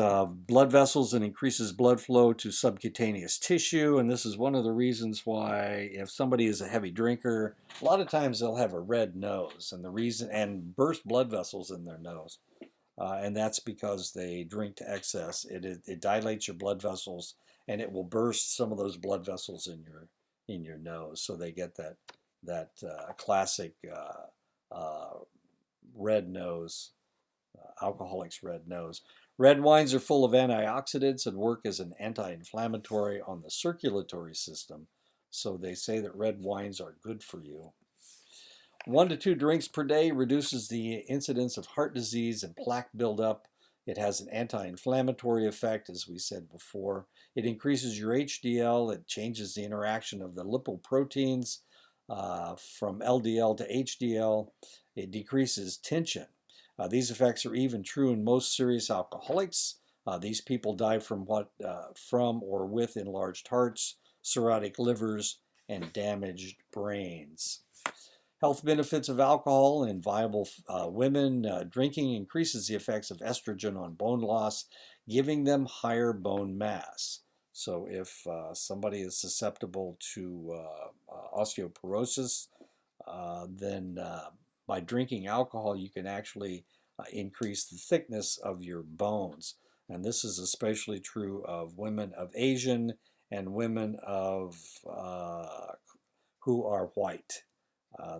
blood vessels and increases blood flow to subcutaneous tissue. And this is one of the reasons why, if somebody is a heavy drinker, a lot of times they'll have a red nose, and burst blood vessels in their nose. And that's because they drink to excess. It dilates your blood vessels, and it will burst some of those blood vessels in your nose. So they get that classic red nose, alcoholic's red nose. Red wines are full of antioxidants and work as an anti-inflammatory on the circulatory system. So they say that red wines are good for you. 1 to 2 drinks per day reduces the incidence of heart disease and plaque buildup. It has an anti-inflammatory effect, as we said before. It increases your HDL. It changes the interaction of the lipoproteins from LDL to HDL. It decreases tension. These effects are even true in most serious alcoholics. These people die from or with enlarged hearts, cirrhotic livers, and damaged brains. Health benefits of alcohol in viable women. Drinking increases the effects of estrogen on bone loss, giving them higher bone mass. So if somebody is susceptible to osteoporosis, then by drinking alcohol, you can actually increase the thickness of your bones. And this is especially true of women of Asian and women who are white.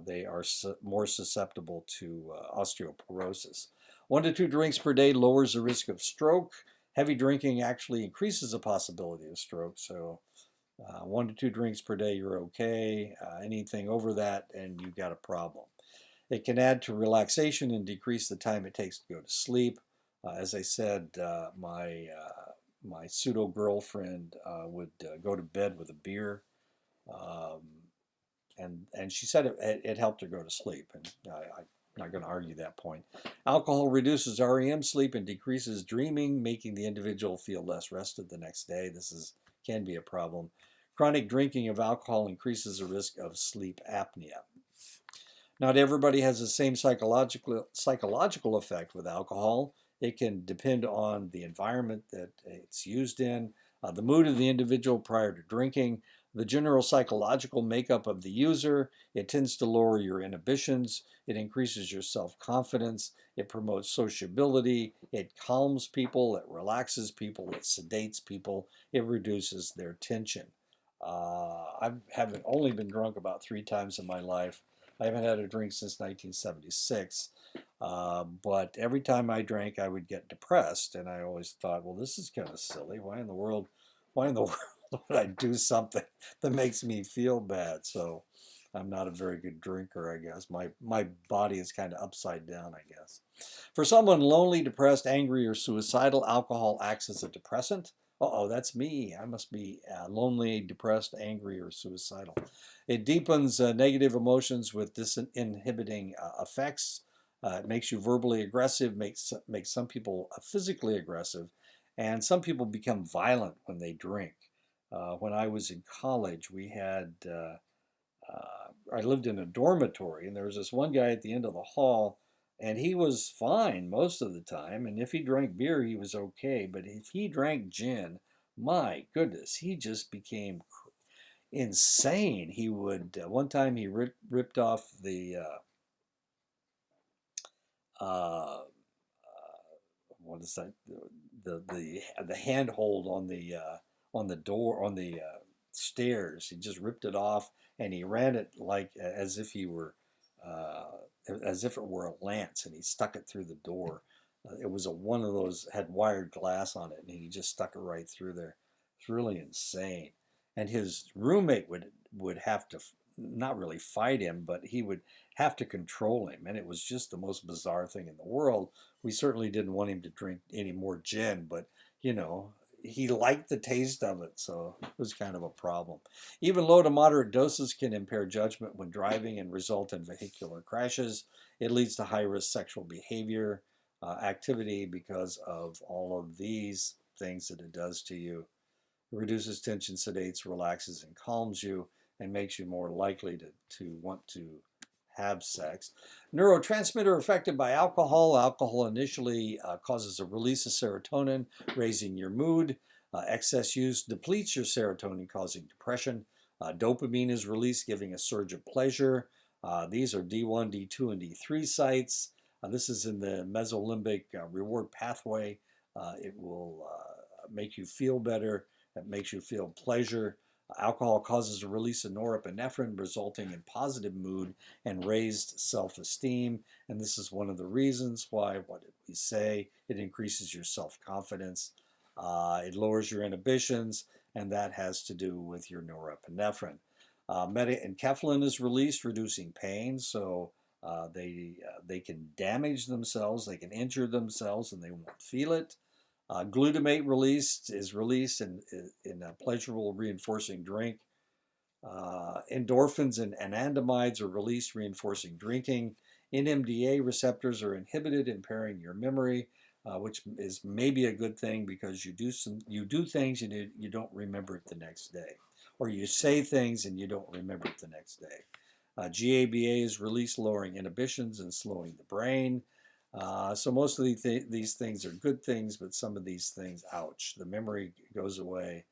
They are more susceptible to osteoporosis. 1 to 2 drinks per day lowers the risk of stroke. Heavy drinking actually increases the possibility of stroke. So 1 to 2 drinks per day, you're okay. Anything over that, and you've got a problem. It can add to relaxation and decrease the time it takes to go to sleep. As I said, my pseudo girlfriend would go to bed with a beer. And she said it helped her go to sleep, and not going to argue that point. Alcohol reduces REM sleep and decreases dreaming, making the individual feel less rested the next day. Can be a problem. Chronic drinking of alcohol increases the risk of sleep apnea. Not everybody has the same psychological effect with alcohol. It can depend on the environment that it's used in, the mood of the individual prior to drinking, the general psychological makeup of the user. It tends to lower your inhibitions. It increases your self-confidence. It promotes sociability. It calms people. It relaxes people. It sedates people. It reduces their tension. I haven't only been drunk about 3 times in my life. I haven't had a drink since 1976. But every time I drank, I would get depressed, and I always thought, well, this is kind of silly. Why in the world would I do something that makes me feel bad? So I'm not a very good drinker, I guess. My body is kind of upside down, I guess. For someone lonely, depressed, angry, or suicidal, alcohol acts as a depressant. Uh-oh, that's me. I must be lonely, depressed, angry, or suicidal. It deepens negative emotions with disinhibiting effects. It makes you verbally aggressive, makes some people physically aggressive, and some people become violent when they drink. When I was in college, I lived in a dormitory, and there was this one guy at the end of the hall, and he was fine most of the time. And if he drank beer, he was okay. But if he drank gin, my goodness, he just became insane. He would one time he ripped off uh, what is that the handhold on the door on the stairs. He just ripped it off and he ran it like uh, as if it were a lance, and he stuck it through the door. It was one of those had wired glass on it, and he just stuck it right through there. It's really insane. And his roommate would have to not really fight him, but he would have to control him, and it was just the most bizarre thing in the world. We certainly didn't want him to drink any more gin, but you know, he liked the taste of it, so it was kind of a problem. Even low to moderate doses can impair judgment when driving and result in vehicular crashes. It leads to high risk sexual behavior, activity because of all of these things that it does to you. It reduces tension, sedates, relaxes, and calms you, and makes you more likely to want to have sex. Neurotransmitter affected by alcohol. Alcohol initially causes a release of serotonin, raising your mood. Excess use depletes your serotonin, causing depression. Dopamine is released, giving a surge of pleasure. These are D1, D2, and D3 sites. This is in the mesolimbic reward pathway. It will make you feel better. It makes you feel pleasure. Alcohol causes a release of norepinephrine, resulting in positive mood and raised self-esteem. And this is one of the reasons why, what did we say? It increases your self-confidence. It lowers your inhibitions, and that has to do with your norepinephrine. Enkephalin is released, reducing pain. So they can damage themselves, they can injure themselves, and they won't feel it. Glutamate is released in a pleasurable reinforcing drink. Endorphins and anandamides are released, reinforcing drinking. NMDA receptors are inhibited, impairing your memory, which is maybe a good thing because you do things and you don't remember it the next day, or you say things and you don't remember it the next day. GABA is released, lowering inhibitions and slowing the brain. So most of these things are good things, but some of these things, ouch, the memory goes away,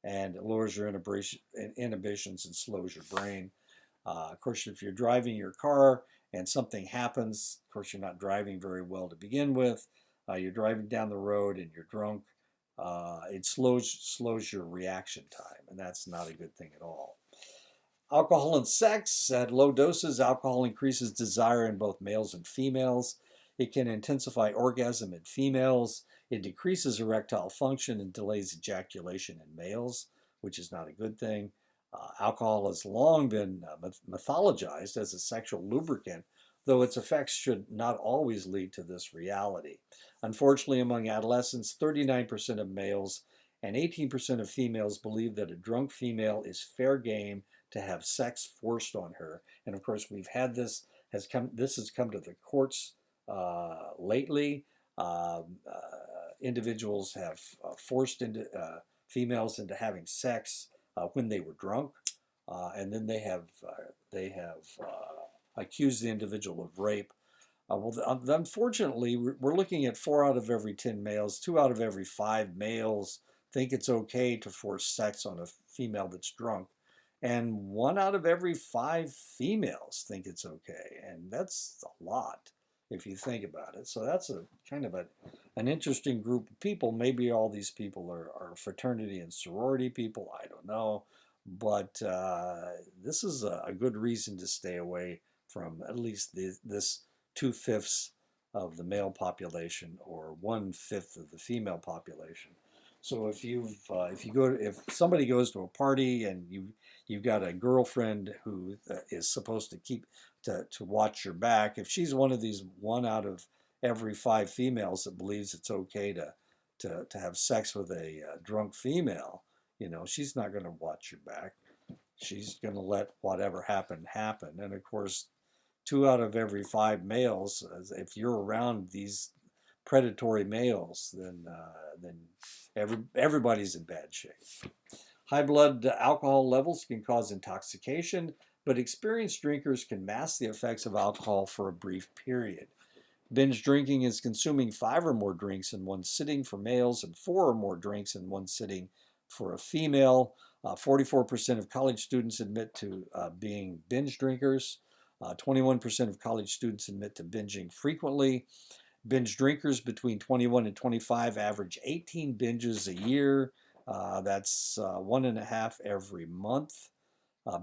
and it lowers your inhibitions and slows your brain. Of course, if you're driving your car and something happens, of course, you're not driving very well to begin with. You're driving down the road and you're drunk. It slows your reaction time, and that's not a good thing at all. Alcohol and sex. At low doses, alcohol increases desire in both males and females. It can intensify orgasm in females. It decreases erectile function and delays ejaculation in males, which is not a good thing. Alcohol has long been mythologized as a sexual lubricant, though its effects should not always lead to this reality. Unfortunately, among adolescents, 39% of males and 18% of females believe that a drunk female is fair game to have sex forced on her. And of course, we've had this This has come to the courts lately. Individuals have forced into females into having sex when they were drunk, and then they have accused the individual of rape. Unfortunately, we're looking at 4 out of every 10 males, 2 out of every 5 males think it's okay to force sex on a female that's drunk, and 1 out of every 5 females think it's okay, and that's a lot if you think about it. So that's a kind of an interesting group of people. Maybe all these people are fraternity and sorority people. I don't know, but this is a good reason to stay away from at least this 2/5 of the male population or 1/5 of the female population. So if somebody goes to a party and you've got a girlfriend who is supposed to keep to watch your back, if she's one of these 1 out of every 5 females that believes it's okay to have sex with a drunk female, she's not going to watch your back. She's going to let whatever happen. And of course, 2 out of every 5 males, if you're around these predatory males, then everybody's in bad shape. High blood alcohol levels can cause intoxication, but experienced drinkers can mask the effects of alcohol for a brief period. Binge drinking is consuming 5 or more drinks in one sitting for males and 4 or more drinks in one sitting for a female. 44% of college students admit to being binge drinkers. 21% of college students admit to binging frequently. Binge drinkers between 21 and 25 average 18 binges a year. That's 1.5 every month.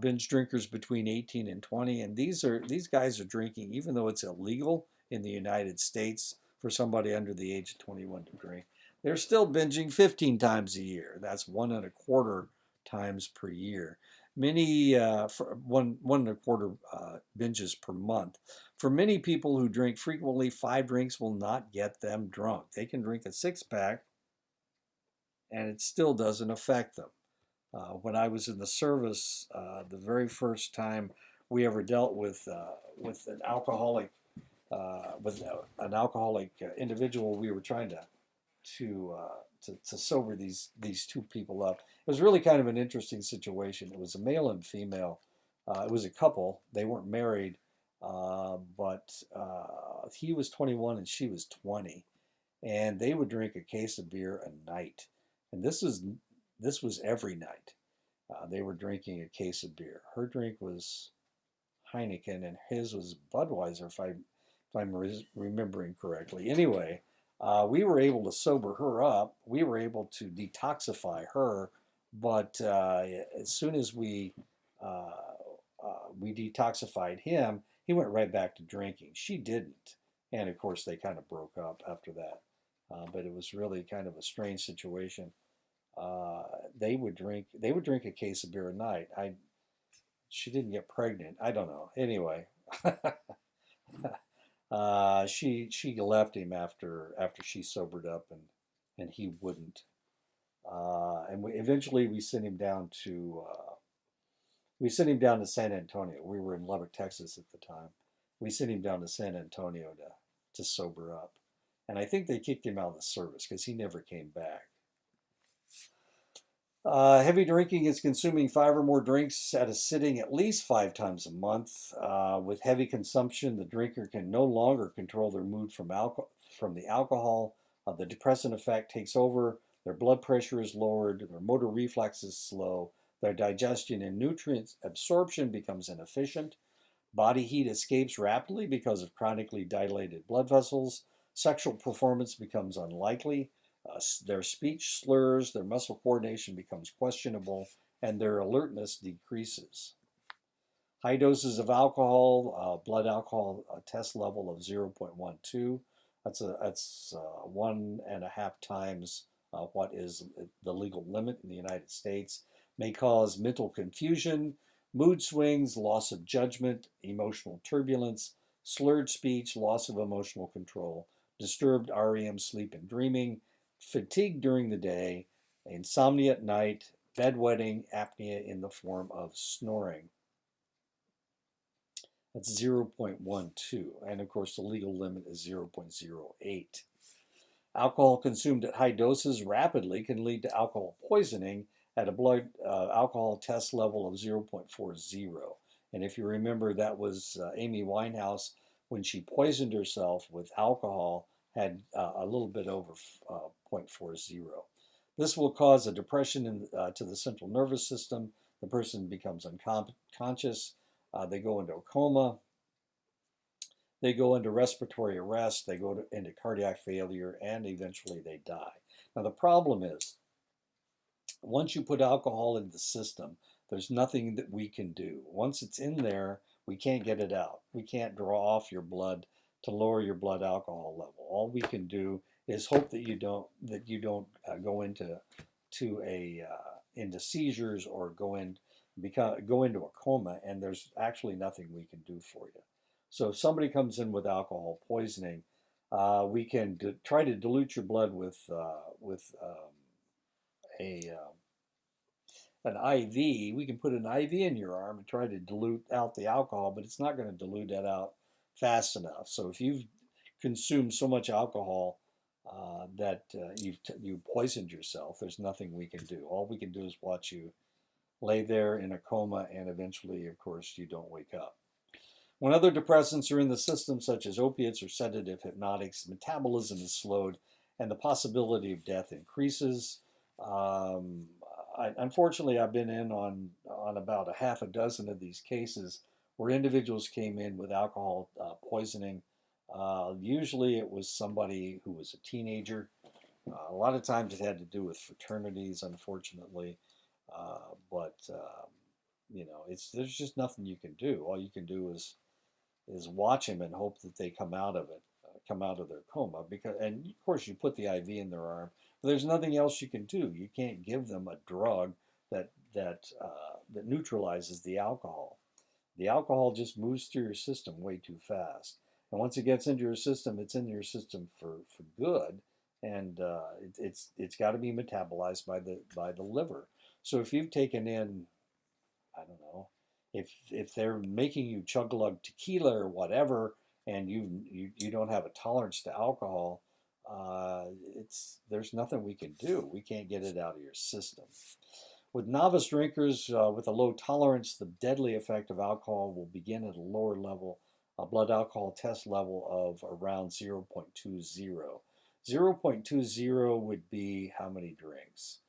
Binge drinkers between 18 and 20, and these guys are drinking, even though it's illegal in the United States for somebody under the age of 21 to drink. They're still binging 15 times a year. That's 1.25 times per year. Many for 1.25 binges per month. For many people who drink frequently, 5 drinks will not get them drunk. They can drink a 6-pack and it still doesn't affect them. When I was in the service, the very first time we ever dealt with an alcoholic individual, we were trying to sober these 2 people up. It was really kind of an interesting situation. It was a male and female. It was a couple. They weren't married, but he was 21 and she was 20, and they would drink a case of beer a night. And this was every night. They were drinking a case of beer. Her drink was Heineken, and his was Budweiser, if I'm remembering correctly. Anyway, we were able to sober her up. We were able to detoxify her, but as soon as we detoxified him, he went right back to drinking. She didn't, and of course they kind of broke up after that. But it was really kind of a strange situation. They would drink a case of beer a night. She didn't get pregnant. I don't know. Anyway, she left him after she sobered up, and he wouldn't. And eventually we sent him down to San Antonio. We were in Lubbock, Texas at the time. We sent him down to San Antonio to sober up, and I think they kicked him out of the service because he never came back. Heavy drinking is consuming 5 or more drinks at a sitting at least 5 times a month. With heavy consumption, the drinker can no longer control their mood from the alcohol. The depressant effect takes over. Their blood pressure is lowered. Their motor reflexes slow. Their digestion and nutrient absorption becomes inefficient. Body heat escapes rapidly because of chronically dilated blood vessels. Sexual performance becomes unlikely. Their speech slurs, their muscle coordination becomes questionable, and their alertness decreases. High doses of alcohol, blood alcohol test level of 0.12. That's 1.5 times what is the legal limit in the United States. May cause mental confusion, mood swings, loss of judgment, emotional turbulence, slurred speech, loss of emotional control, disturbed REM sleep and dreaming, fatigue during the day, insomnia at night, bedwetting, apnea in the form of snoring. That's 0.12. And of course, the legal limit is 0.08. Alcohol consumed at high doses rapidly can lead to alcohol poisoning at a blood alcohol test level of 0.40. And if you remember, that was Amy Winehouse when she poisoned herself with alcohol, had a little bit over 0.40. This will cause a depression to the central nervous system. The person becomes unconscious. They go into a coma. They go into respiratory arrest. They go into cardiac failure, and eventually they die. Now, the problem is, once you put alcohol in the system, there's nothing that we can do. Once it's in there, we can't get it out. We can't draw off your blood to lower your blood alcohol level. All we can do is hope that you don't go into seizures or go into a coma, and there's actually nothing we can do for you. So if somebody comes in with alcohol poisoning, we can try to dilute your blood with a an IV. We can put an IV in your arm and try to dilute out the alcohol, but it's not going to dilute that out fast enough. So if you've consumed so much alcohol that you've poisoned yourself, there's nothing we can do. All we can do is watch you lay there in a coma, and eventually, of course, you don't wake up. When other depressants are in the system, such as opiates or sedative hypnotics, metabolism is slowed and the possibility of death increases. Unfortunately, I've been in on about a half a dozen of these cases where individuals came in with alcohol poisoning. Usually it was somebody who was a teenager. A lot of times it had to do with fraternities, unfortunately. But there's just nothing you can do. All you can do is watch them and hope that they come out of it, come out of their coma. And of course, you put the IV in their arm, but there's nothing else you can do. You can't give them a drug that neutralizes the alcohol. The alcohol just moves through your system way too fast, and once it gets into your system, it's in your system for good, and it's got to be metabolized by the liver. So if you've taken in, I don't know, if they're making you chug a lug tequila or whatever, and you don't have a tolerance to alcohol, there's nothing we can do. We can't get it out of your system. With novice drinkers with a low tolerance, the deadly effect of alcohol will begin at a lower level, a blood alcohol test level of around 0.20. 0.20 would be how many drinks?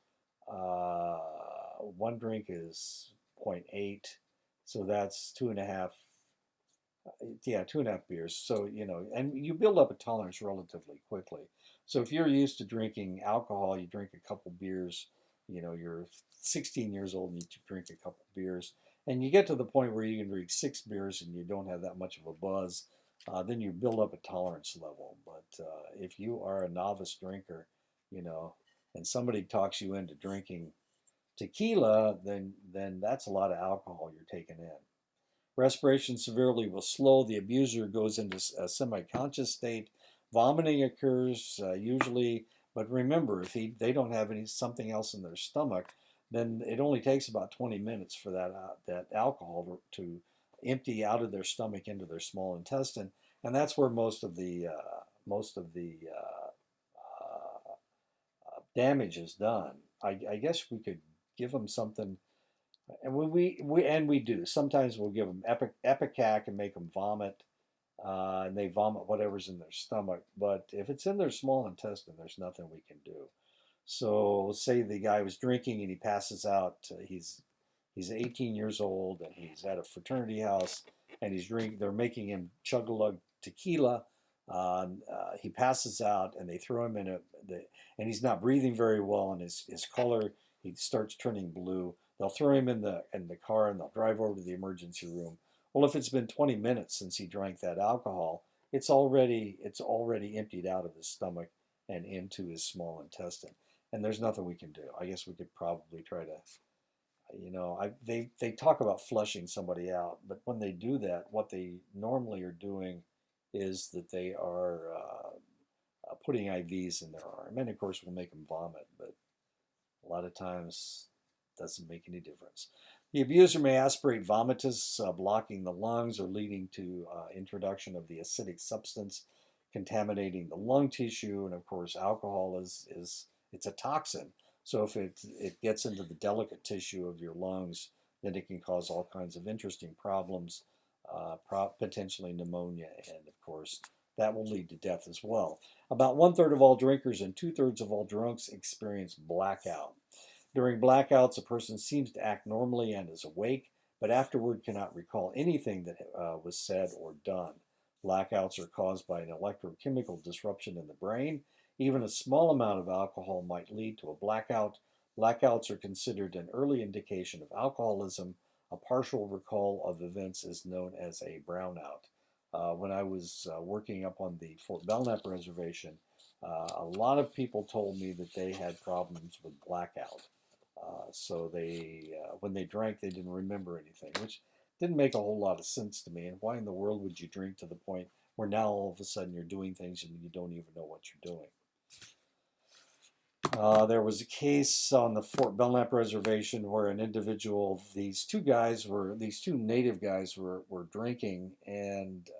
One drink is 0.8, so that's 2.5. Yeah, 2.5 beers. So, and you build up a tolerance relatively quickly. So if you're used to drinking alcohol, you drink a couple beers, you're 16 years old and you drink a couple beers, and you get to the point where you can drink 6 beers and you don't have that much of a buzz, then you build up a tolerance level. But if you are a novice drinker, and somebody talks you into drinking tequila, then that's a lot of alcohol you're taking in. Respiration severely will slow. The abuser goes into a semi-conscious state. Vomiting occurs usually, but remember, if they don't have something else in their stomach, then it only takes about 20 minutes for that alcohol to empty out of their stomach into their small intestine, and that's where most of the damage is done. I guess we could give them something, and we do. Sometimes we'll give them Epicac and make them vomit, and they vomit whatever's in their stomach. But if it's in their small intestine, there's nothing we can do. So say the guy was drinking and he passes out. He's 18 years old and he's at a fraternity house and they're making him chug a lug tequila. He passes out and they throw him and he's not breathing very well, and his color, he starts turning blue. They'll throw him in the car and they'll drive over to the emergency room. Well, if it's been 20 minutes since he drank that alcohol, it's already emptied out of his stomach and into his small intestine, and there's nothing we can do. I guess we could probably try to, they talk about flushing somebody out, but when they do that, what they normally are doing is that they are putting IVs in their arm, and of course we'll make them vomit, but a lot of times doesn't make any difference. The abuser may aspirate vomitus, blocking the lungs or leading to introduction of the acidic substance, contaminating the lung tissue. And of course, alcohol is it's a toxin. So if it gets into the delicate tissue of your lungs, then it can cause all kinds of interesting problems, potentially pneumonia, and of course, that will lead to death as well. About 1/3 of all drinkers and 2/3 of all drunks experience blackout. During blackouts, a person seems to act normally and is awake, but afterward cannot recall anything that was said or done. Blackouts are caused by an electrochemical disruption in the brain. Even a small amount of alcohol might lead to a blackout. Blackouts are considered an early indication of alcoholism. A partial recall of events is known as a brownout. When I was working up on the Fort Belknap Reservation, a lot of people told me that they had problems with blackout. So when they drank, they didn't remember anything, which didn't make a whole lot of sense to me. And why in the world would you drink to the point where now all of a sudden you're doing things and you don't even know what you're doing? There was a case on the Fort Belknap Reservation where an individual, these two native guys were drinking, and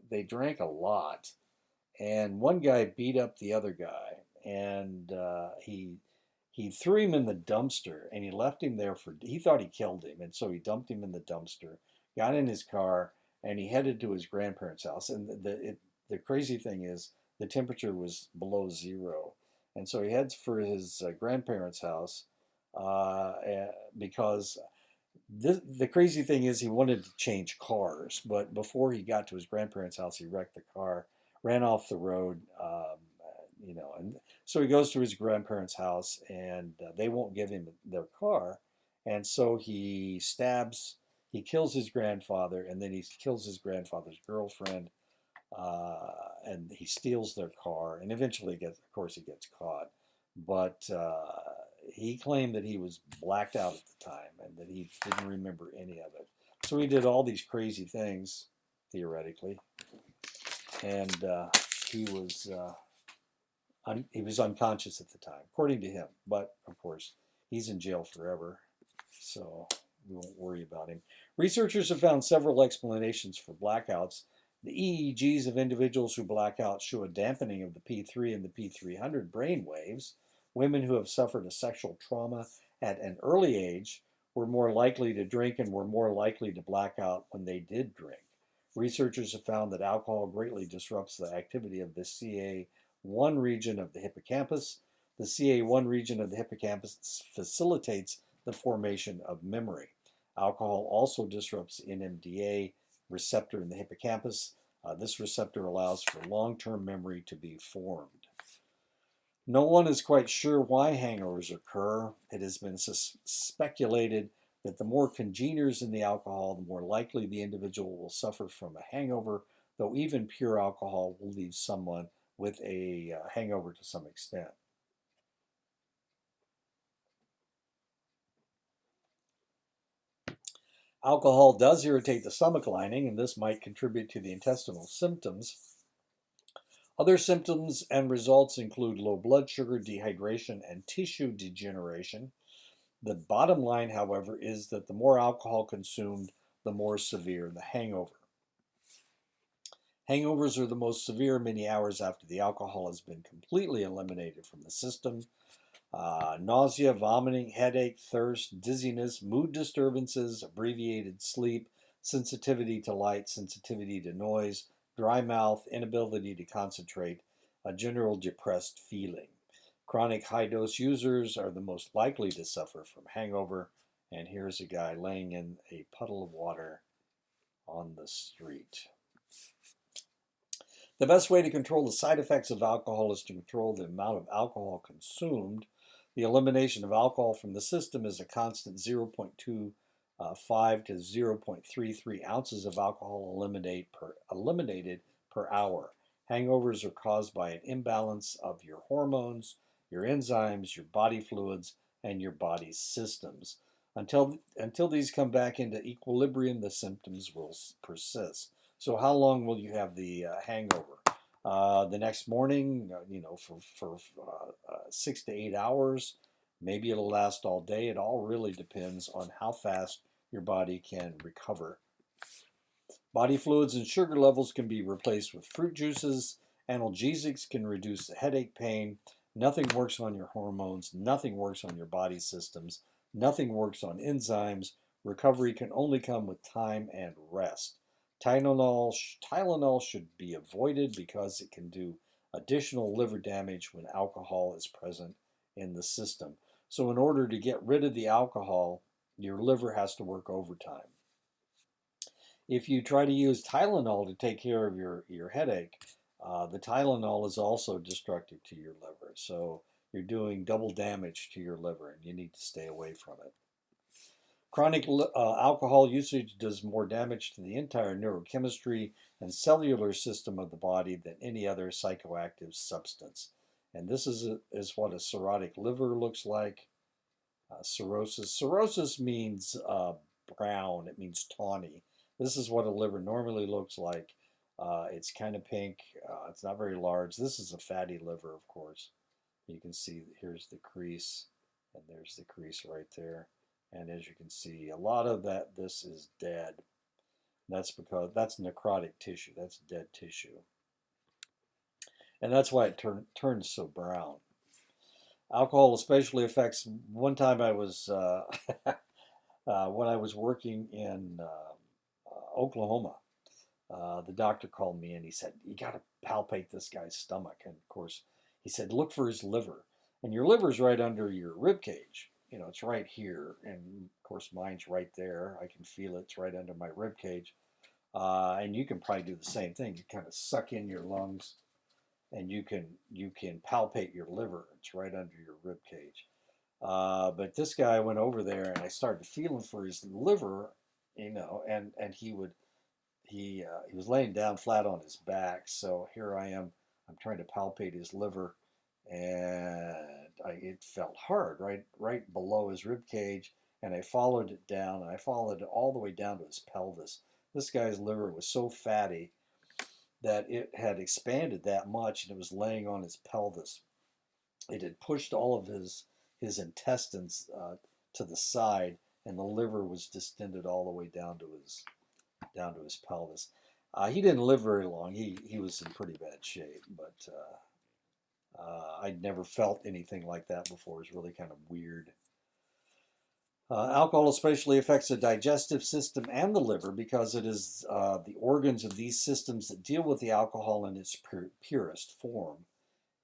they drank a lot. And one guy beat up the other guy, and he threw him in the dumpster, and he left him there he thought he killed him, and so he dumped him in the dumpster, got in his car, and he headed to his grandparents' house. And the crazy thing is, the temperature was below zero. And so he heads for his grandparents' house because the crazy thing is he wanted to change cars, but before he got to his grandparents' house, he wrecked the car, ran off the road, and so he goes to his grandparents' house, and they won't give him their car, and so he kills his grandfather, and then he kills his grandfather's girlfriend, and he steals their car, and eventually of course, he gets caught, but he claimed that he was blacked out at the time and that he didn't remember any of it. So he did all these crazy things, theoretically, and he was unconscious at the time, according to him. But of course, he's in jail forever, so we won't worry about him. Researchers have found several explanations for blackouts. The EEGs of individuals who black out show a dampening of the P3 and the P300 brain waves. Women who have suffered a sexual trauma at an early age were more likely to drink and were more likely to black out when they did drink. Researchers have found that alcohol greatly disrupts the activity of the CA1 region of the hippocampus. The CA1 region of the hippocampus facilitates the formation of memory. Alcohol also disrupts the NMDA receptor in the hippocampus. This receptor allows for long-term memory to be formed. No one is quite sure why hangovers occur. It has been speculated that the more congeners in the alcohol, the more likely the individual will suffer from a hangover, though even pure alcohol will leave someone with a hangover to some extent. Alcohol does irritate the stomach lining, and this might contribute to the intestinal symptoms. Other symptoms and results include low blood sugar, dehydration, and tissue degeneration. The bottom line, however, is that the more alcohol consumed, the more severe the hangover. Hangovers are the most severe many hours after the alcohol has been completely eliminated from the system. Nausea, vomiting, headache, thirst, dizziness, mood disturbances, abbreviated sleep, sensitivity to light, sensitivity to noise, dry mouth, inability to concentrate, a general depressed feeling. Chronic high-dose users are the most likely to suffer from hangover. And here's a guy laying in a puddle of water on the street. The best way to control the side effects of alcohol is to control the amount of alcohol consumed. The elimination of alcohol from the system is a constant 0.25 to 0.33 ounces of alcohol eliminated per hour. Hangovers are caused by an imbalance of your hormones, your enzymes, your body fluids, and your body's systems. Until these come back into equilibrium, the symptoms will persist. So how long will you have the hangover? The next morning, for 6 to 8 hours. Maybe it'll last all day. It all really depends on how fast your body can recover. Body fluids and sugar levels can be replaced with fruit juices. Analgesics can reduce the headache pain. Nothing works on your hormones. Nothing works on your body systems. Nothing works on enzymes. Recovery can only come with time and rest. Tylenol should be avoided because it can do additional liver damage when alcohol is present in the system. So, in order to get rid of the alcohol, your liver has to work overtime. If you try to use Tylenol to take care of your headache, the Tylenol is also destructive to your liver. So you're doing double damage to your liver and you need to stay away from it. Chronic alcohol usage does more damage to the entire neurochemistry and cellular system of the body than any other psychoactive substance. And this is what a cirrhotic liver looks like. Cirrhosis. Cirrhosis means brown. It means tawny. This is what a liver normally looks like. It's kind of pink. It's not very large. This is a fatty liver, of course. You can see here's the crease, and there's the crease right there. And as you can see, a lot of this is dead. That's because that's necrotic tissue. That's dead tissue. And that's why it turns so brown. Alcohol especially affects. One time I was when I was working in Oklahoma, the doctor called me and he said, "You got to palpate this guy's stomach." And of course, he said, "Look for his liver." And your liver's right under your rib cage. You know, it's right here. And of course, mine's right there. I can feel it. It's right under my rib cage. And you can probably do the same thing. You kind of suck in your lungs, and you can palpate your liver. It's right under your rib cage. But this guy went over there, and I started feeling for his liver, you know, and he was laying down flat on his back. So here I am. I'm trying to palpate his liver, and it felt hard, right below his rib cage. And I followed it down, and I followed it all the way down to his pelvis. This guy's liver was so fatty that it had expanded that much, and it was laying on his pelvis. It had pushed all of his intestines to the side, and the liver was distended all the way down to his pelvis. He didn't live very long. He was in pretty bad shape, but I'd never felt anything like that before. It was really kind of weird. Alcohol especially affects the digestive system and the liver because it is the organs of these systems that deal with the alcohol in its purest form.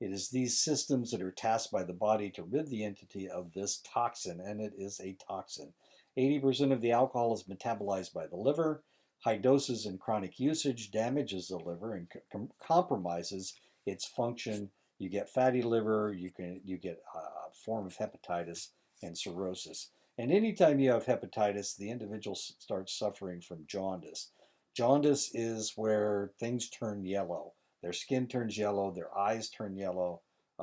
It is these systems that are tasked by the body to rid the entity of this toxin, and it is a toxin. 80% of the alcohol is metabolized by the liver. High doses and chronic usage damages the liver and compromises its function. You get fatty liver, you get a form of hepatitis and cirrhosis. And anytime you have hepatitis, the individual starts suffering from jaundice. Jaundice is where things turn yellow. Their skin turns yellow, their eyes turn yellow,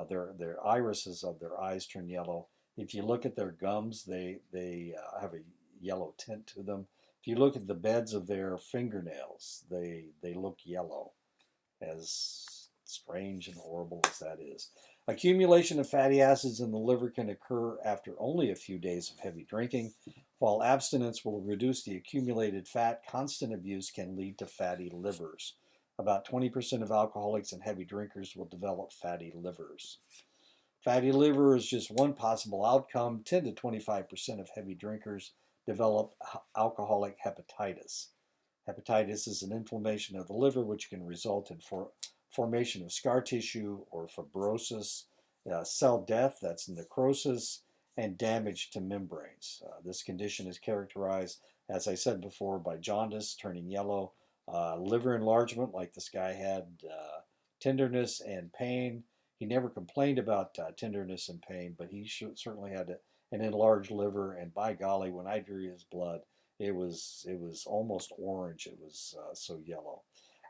their irises of their eyes turn yellow. If you look at their gums, they have a yellow tint to them. If you look at the beds of their fingernails, they look yellow, as strange and horrible as that is. Accumulation of fatty acids in the liver can occur after only a few days of heavy drinking. While abstinence will reduce the accumulated fat, constant abuse can lead to fatty livers. About 20% of alcoholics and heavy drinkers will develop fatty livers. Fatty liver is just one possible outcome. 10 to 25% of heavy drinkers develop alcoholic hepatitis. Hepatitis is an inflammation of the liver which can result in formation of scar tissue or fibrosis, cell death, that's necrosis, and damage to membranes. This condition is characterized, as I said before, by jaundice, turning yellow, liver enlargement, like this guy had, tenderness and pain. He never complained about tenderness and pain, but he certainly had an enlarged liver, and by golly, when I drew his blood, it was almost orange. It was so yellow.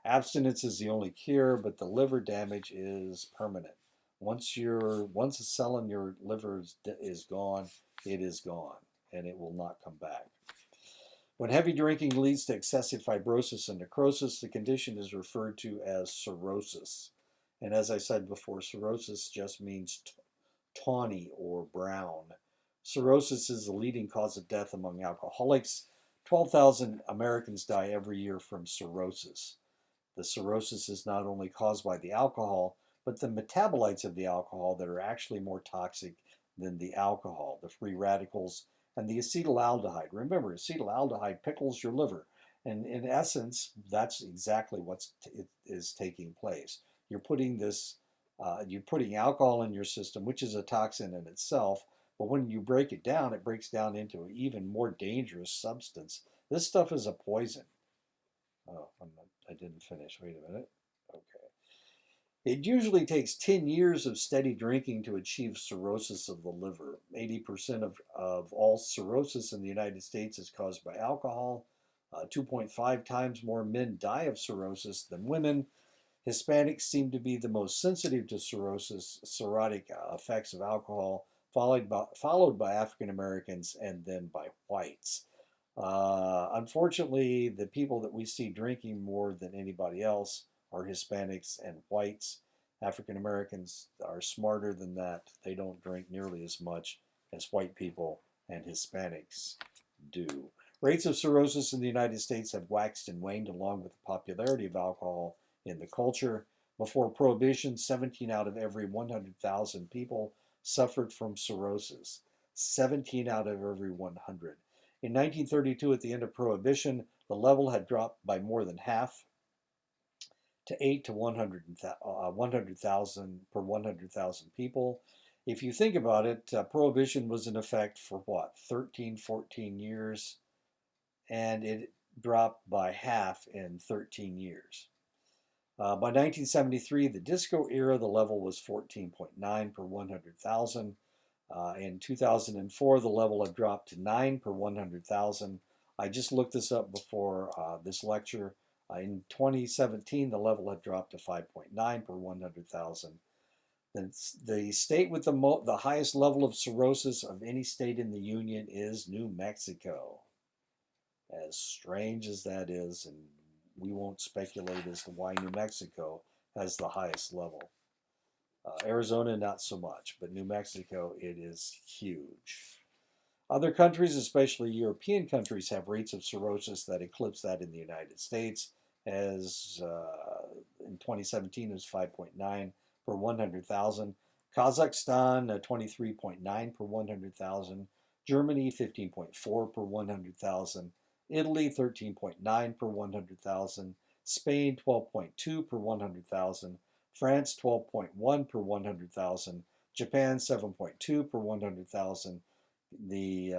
Abstinence is the only cure, but the liver damage is permanent. Once a cell in your liver is gone, it is gone, and it will not come back. When heavy drinking leads to excessive fibrosis and necrosis, the condition is referred to as cirrhosis. And as I said before, cirrhosis just means tawny or brown. Cirrhosis is the leading cause of death among alcoholics. 12,000 Americans die every year from cirrhosis. The cirrhosis is not only caused by the alcohol, but the metabolites of the alcohol that are actually more toxic than the alcohol, the free radicals and the acetaldehyde. Remember, acetaldehyde pickles your liver. And in essence, that's exactly what is taking place. You're putting you're putting alcohol in your system, which is a toxin in itself. But when you break it down, it breaks down into an even more dangerous substance. This stuff is a poison. Oh, I didn't finish. Wait a minute. Okay. It usually takes 10 years of steady drinking to achieve cirrhosis of the liver. 80% of all cirrhosis in the United States is caused by alcohol. 2.5 times more men die of cirrhosis than women. Hispanics seem to be the most sensitive to cirrhotic effects of alcohol, followed by African Americans and then by whites. Unfortunately, the people that we see drinking more than anybody else are Hispanics and whites. African Americans are smarter than that. They don't drink nearly as much as white people and Hispanics do. Rates of cirrhosis in the United States have waxed and waned along with the popularity of alcohol in the culture. Before Prohibition, 17 out of every 100,000 people suffered from cirrhosis. 17 out of every 100. In 1932, at the end of Prohibition, the level had dropped by more than half to 8 to 100,000 per 100,000 people. If you think about it, Prohibition was in effect for what, 13, 14 years, and it dropped by half in 13 years. By 1973, the disco era, the level was 14.9 per 100,000. In 2004, the level had dropped to 9 per 100,000. I just looked this up before this lecture. In 2017, the level had dropped to 5.9 per 100,000. The state with the highest level of cirrhosis of any state in the Union is New Mexico. As strange as that is, and we won't speculate as to why New Mexico has the highest level. Arizona, not so much, but New Mexico, it is huge. Other countries, especially European countries, have rates of cirrhosis that eclipse that in the United States, as in 2017 it was 5.9 per 100,000. Kazakhstan, 23.9 per 100,000. Germany, 15.4 per 100,000. Italy, 13.9 per 100,000. Spain, 12.2 per 100,000. France, 12.1 per 100,000. Japan, 7.2 per 100,000. The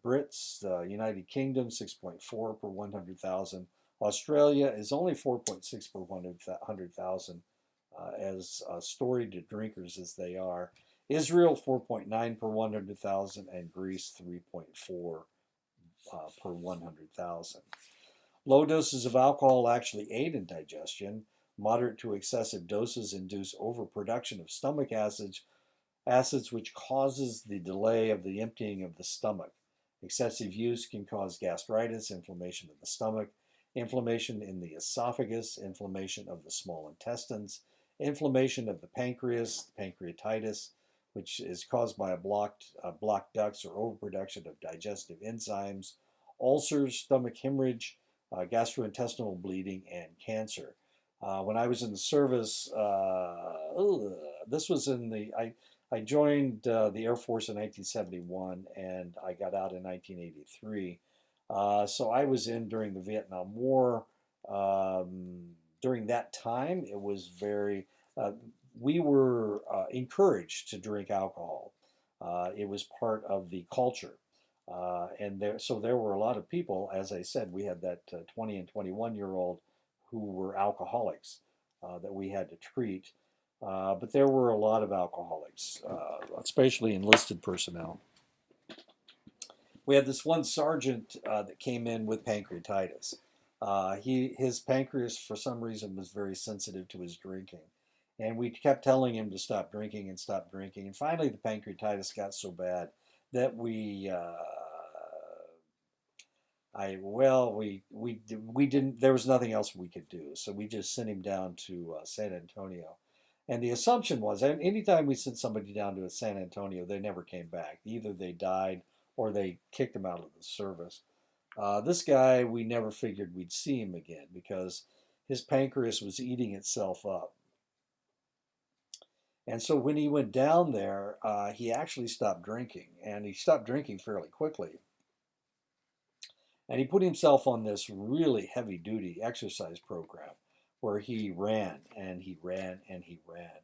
Brits, the United Kingdom, 6.4 per 100,000. Australia is only 4.6 per 100,000, as storied drinkers as they are. Israel, 4.9 per 100,000, and Greece, 3.4 per 100,000. Low doses of alcohol actually aid in digestion. Moderate to excessive doses induce overproduction of stomach acids, which causes the delay of the emptying of the stomach. Excessive use can cause gastritis, inflammation of the stomach, inflammation in the esophagus, inflammation of the small intestines, inflammation of the pancreas, pancreatitis, which is caused by blocked ducts or overproduction of digestive enzymes, ulcers, stomach hemorrhage, gastrointestinal bleeding, and cancer. When I was in the service, this was I joined the Air Force in 1971 and I got out in 1983. So I was in during the Vietnam War. During that time, it was we were encouraged to drink alcohol. It was part of the culture. So there were a lot of people, as I said, we had that 20 and 21-year-old who were alcoholics that we had to treat. But there were a lot of alcoholics, especially enlisted personnel. We had this one sergeant that came in with pancreatitis. His pancreas, for some reason, was very sensitive to his drinking. And we kept telling him to stop drinking and stop drinking. And finally, the pancreatitis got so bad that we didn't, there was nothing else we could do. So we just sent him down to San Antonio. And the assumption was, and anytime we sent somebody down to San Antonio, they never came back. Either they died or they kicked them out of the service. This guy, we never figured we'd see him again because his pancreas was eating itself up. And so when he went down there, he actually stopped drinking, and he stopped drinking fairly quickly. And he put himself on this really heavy duty exercise program where he ran and he ran and he ran.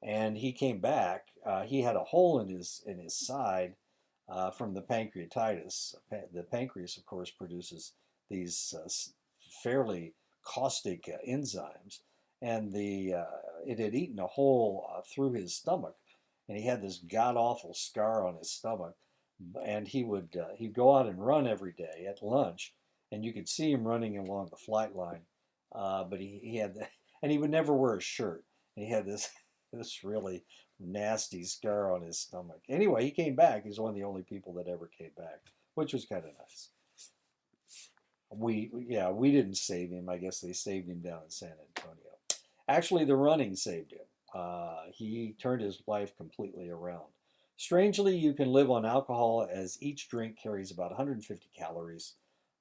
And he came back. He had a hole in his side from the pancreatitis. The pancreas, of course, produces these fairly caustic enzymes, and it had eaten a hole through his stomach, and he had this god awful scar on his stomach. And he'd go out and run every day at lunch, and you could see him running along the flight line. But he had and he would never wear a shirt. And he had this really nasty scar on his stomach. Anyway, he came back. He's one of the only people that ever came back, which was kind of nice. We didn't save him. I guess they saved him down in San Antonio. Actually, the running saved him. He turned his life completely around. Strangely, you can live on alcohol as each drink carries about 150 calories,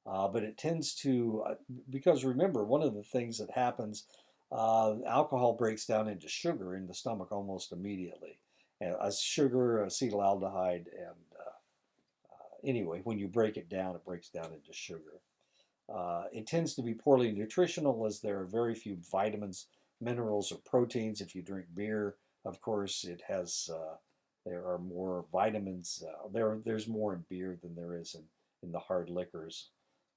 but it tends to, because remember, one of the things that happens, alcohol breaks down into sugar in the stomach almost immediately. Sugar, acetaldehyde, and anyway, when you break it down, it breaks down into sugar. It tends to be poorly nutritional as there are very few vitamins, minerals, or proteins. If you drink beer, of course, it has there are more vitamins. There's more in beer than there is in the hard liquors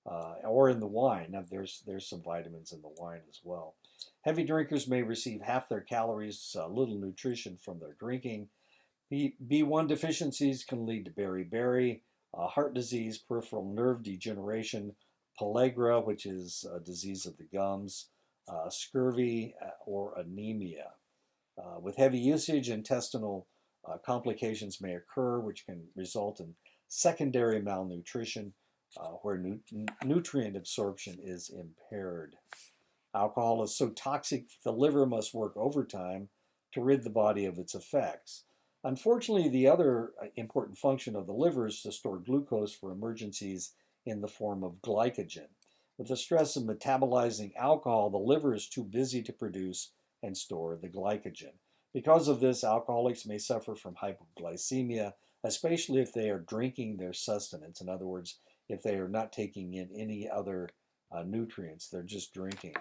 or in the wine. Now, there's some vitamins in the wine as well. Heavy drinkers may receive half their calories, little nutrition from their drinking. B1 deficiencies can lead to beriberi, heart disease, peripheral nerve degeneration, pellagra, which is a disease of the gums, scurvy, or anemia. With heavy usage, intestinal complications may occur, which can result in secondary malnutrition, where nutrient absorption is impaired. Alcohol is so toxic the liver must work overtime to rid the body of its effects. Unfortunately, the other important function of the liver is to store glucose for emergencies in the form of glycogen. With the stress of metabolizing alcohol, the liver is too busy to produce and store the glycogen. Because of this, alcoholics may suffer from hypoglycemia, especially if they are drinking their sustenance. In other words, if they are not taking in any other nutrients, they're just drinking.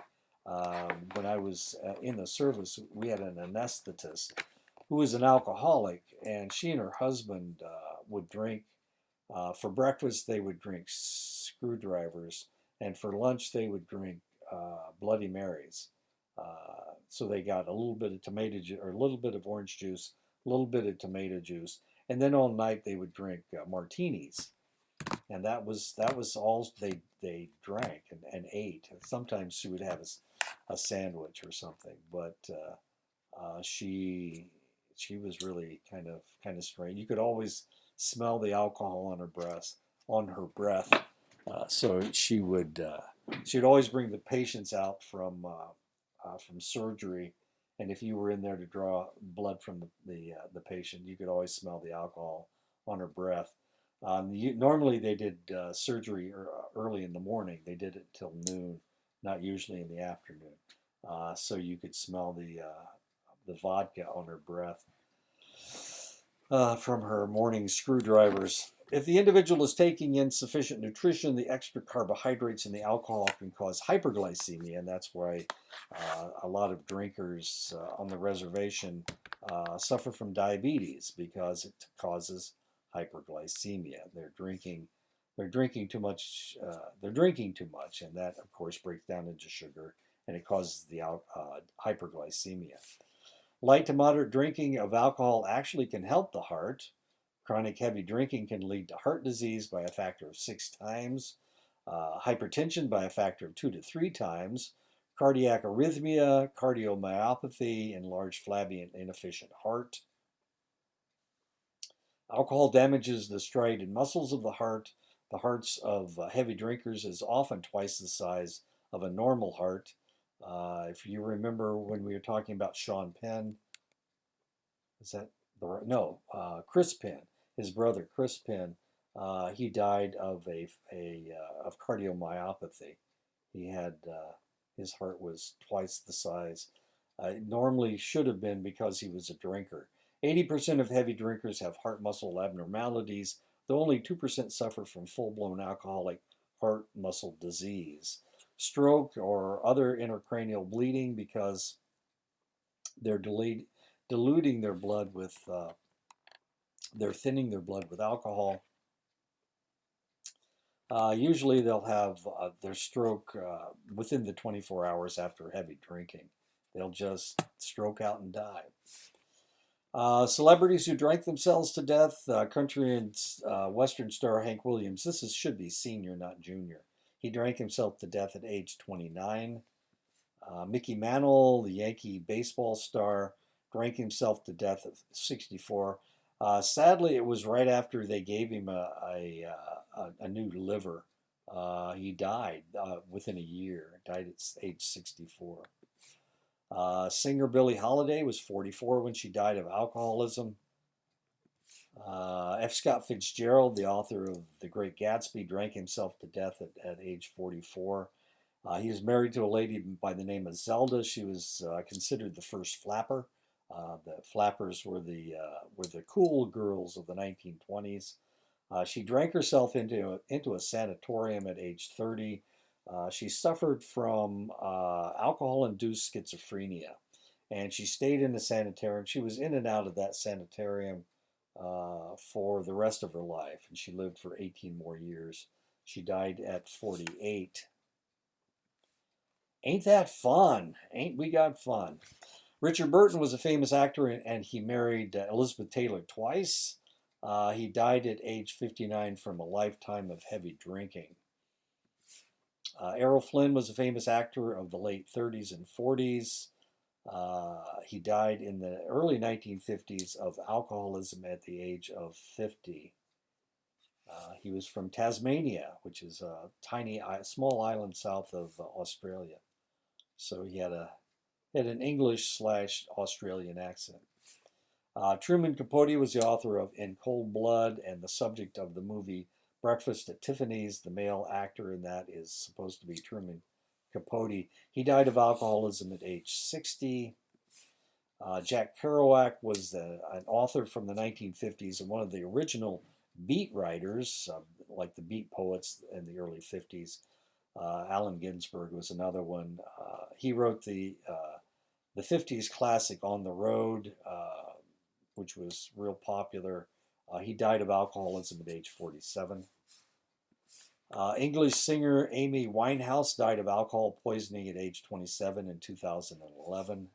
When I was in the service, we had an anesthetist who was an alcoholic, and she and her husband would drink. For breakfast, they would drink screwdrivers, and for lunch, they would drink Bloody Marys. So they got a little bit of tomato juice, or a little bit of orange juice, a little bit of tomato juice, and then all night they would drink martinis, and that was all they drank and ate. Sometimes she would have a sandwich or something, but she was really kind of strange. You could always smell the alcohol on her breath. So she'd always bring the patients out from surgery, and if you were in there to draw blood from the patient, you could always smell the alcohol on her breath. Normally they did surgery early in the morning. They did it till noon, not usually in the afternoon. So you could smell the vodka on her breath from her morning screwdrivers. If the individual is taking in sufficient nutrition, the extra carbohydrates in the alcohol can cause hyperglycemia, and that's why a lot of drinkers on the reservation suffer from diabetes, because it causes hyperglycemia. They're drinking too much, and that, of course, breaks down into sugar, and it causes the hyperglycemia. Light to moderate drinking of alcohol actually can help the heart. Chronic heavy drinking can lead to heart disease by a factor of 6 times, hypertension by a factor of 2 to 3 times, cardiac arrhythmia, cardiomyopathy, enlarged flabby and inefficient heart. Alcohol damages the striated muscles of the heart. The hearts of heavy drinkers is often twice the size of a normal heart. If you remember when we were talking about Sean Penn, Is that the right? No, Chris Penn, his brother Chris Penn, he died of of cardiomyopathy. He had his heart was twice the size. Normally should have been because he was a drinker. 80% of heavy drinkers have heart muscle abnormalities, though only 2% suffer from full-blown alcoholic heart muscle disease. Stroke or other intracranial bleeding because they're diluting their blood with, they're thinning their blood with alcohol. Usually they'll have their stroke within the 24 hours after heavy drinking. They'll just stroke out and die. Celebrities who drank themselves to death, country and western star Hank Williams. Should be senior, not junior. He drank himself to death at age 29. Mickey Mantle, the Yankee baseball star, drank himself to death at 64. Sadly, it was right after they gave him a new liver. He died within a year, died at age 64. Singer Billie Holiday was 44 when she died of alcoholism. F. Scott Fitzgerald, the author of The Great Gatsby, drank himself to death at age 44. He was married to a lady by the name of Zelda. She was considered the first flapper. The flappers were the cool girls of the 1920s. She drank herself into a sanatorium at age 30. She suffered from alcohol-induced schizophrenia, and she stayed in the sanitarium. She was in and out of that sanitarium for the rest of her life, and she lived for 18 more years. She died at 48. Ain't that fun? Ain't we got fun? Richard Burton was a famous actor, and he married Elizabeth Taylor twice. He died at age 59 from a lifetime of heavy drinking. Errol Flynn was a famous actor of the late 30s and 40s. He died in the early 1950s of alcoholism at the age of 50. He was from Tasmania, which is a small island south of Australia. So he had an English/Australian accent. Truman Capote was the author of In Cold Blood and the subject of the movie Breakfast at Tiffany's. The male actor in that is supposed to be Truman Capote. He died of alcoholism at age 60. Jack Kerouac was an author from the 1950s and one of the original beat writers, like the beat poets in the early 50s. Allen Ginsberg was another one. He wrote the 50s classic On the Road, which was real popular. He died of alcoholism at age 47. English singer Amy Winehouse died of alcohol poisoning at age 27 in 2011.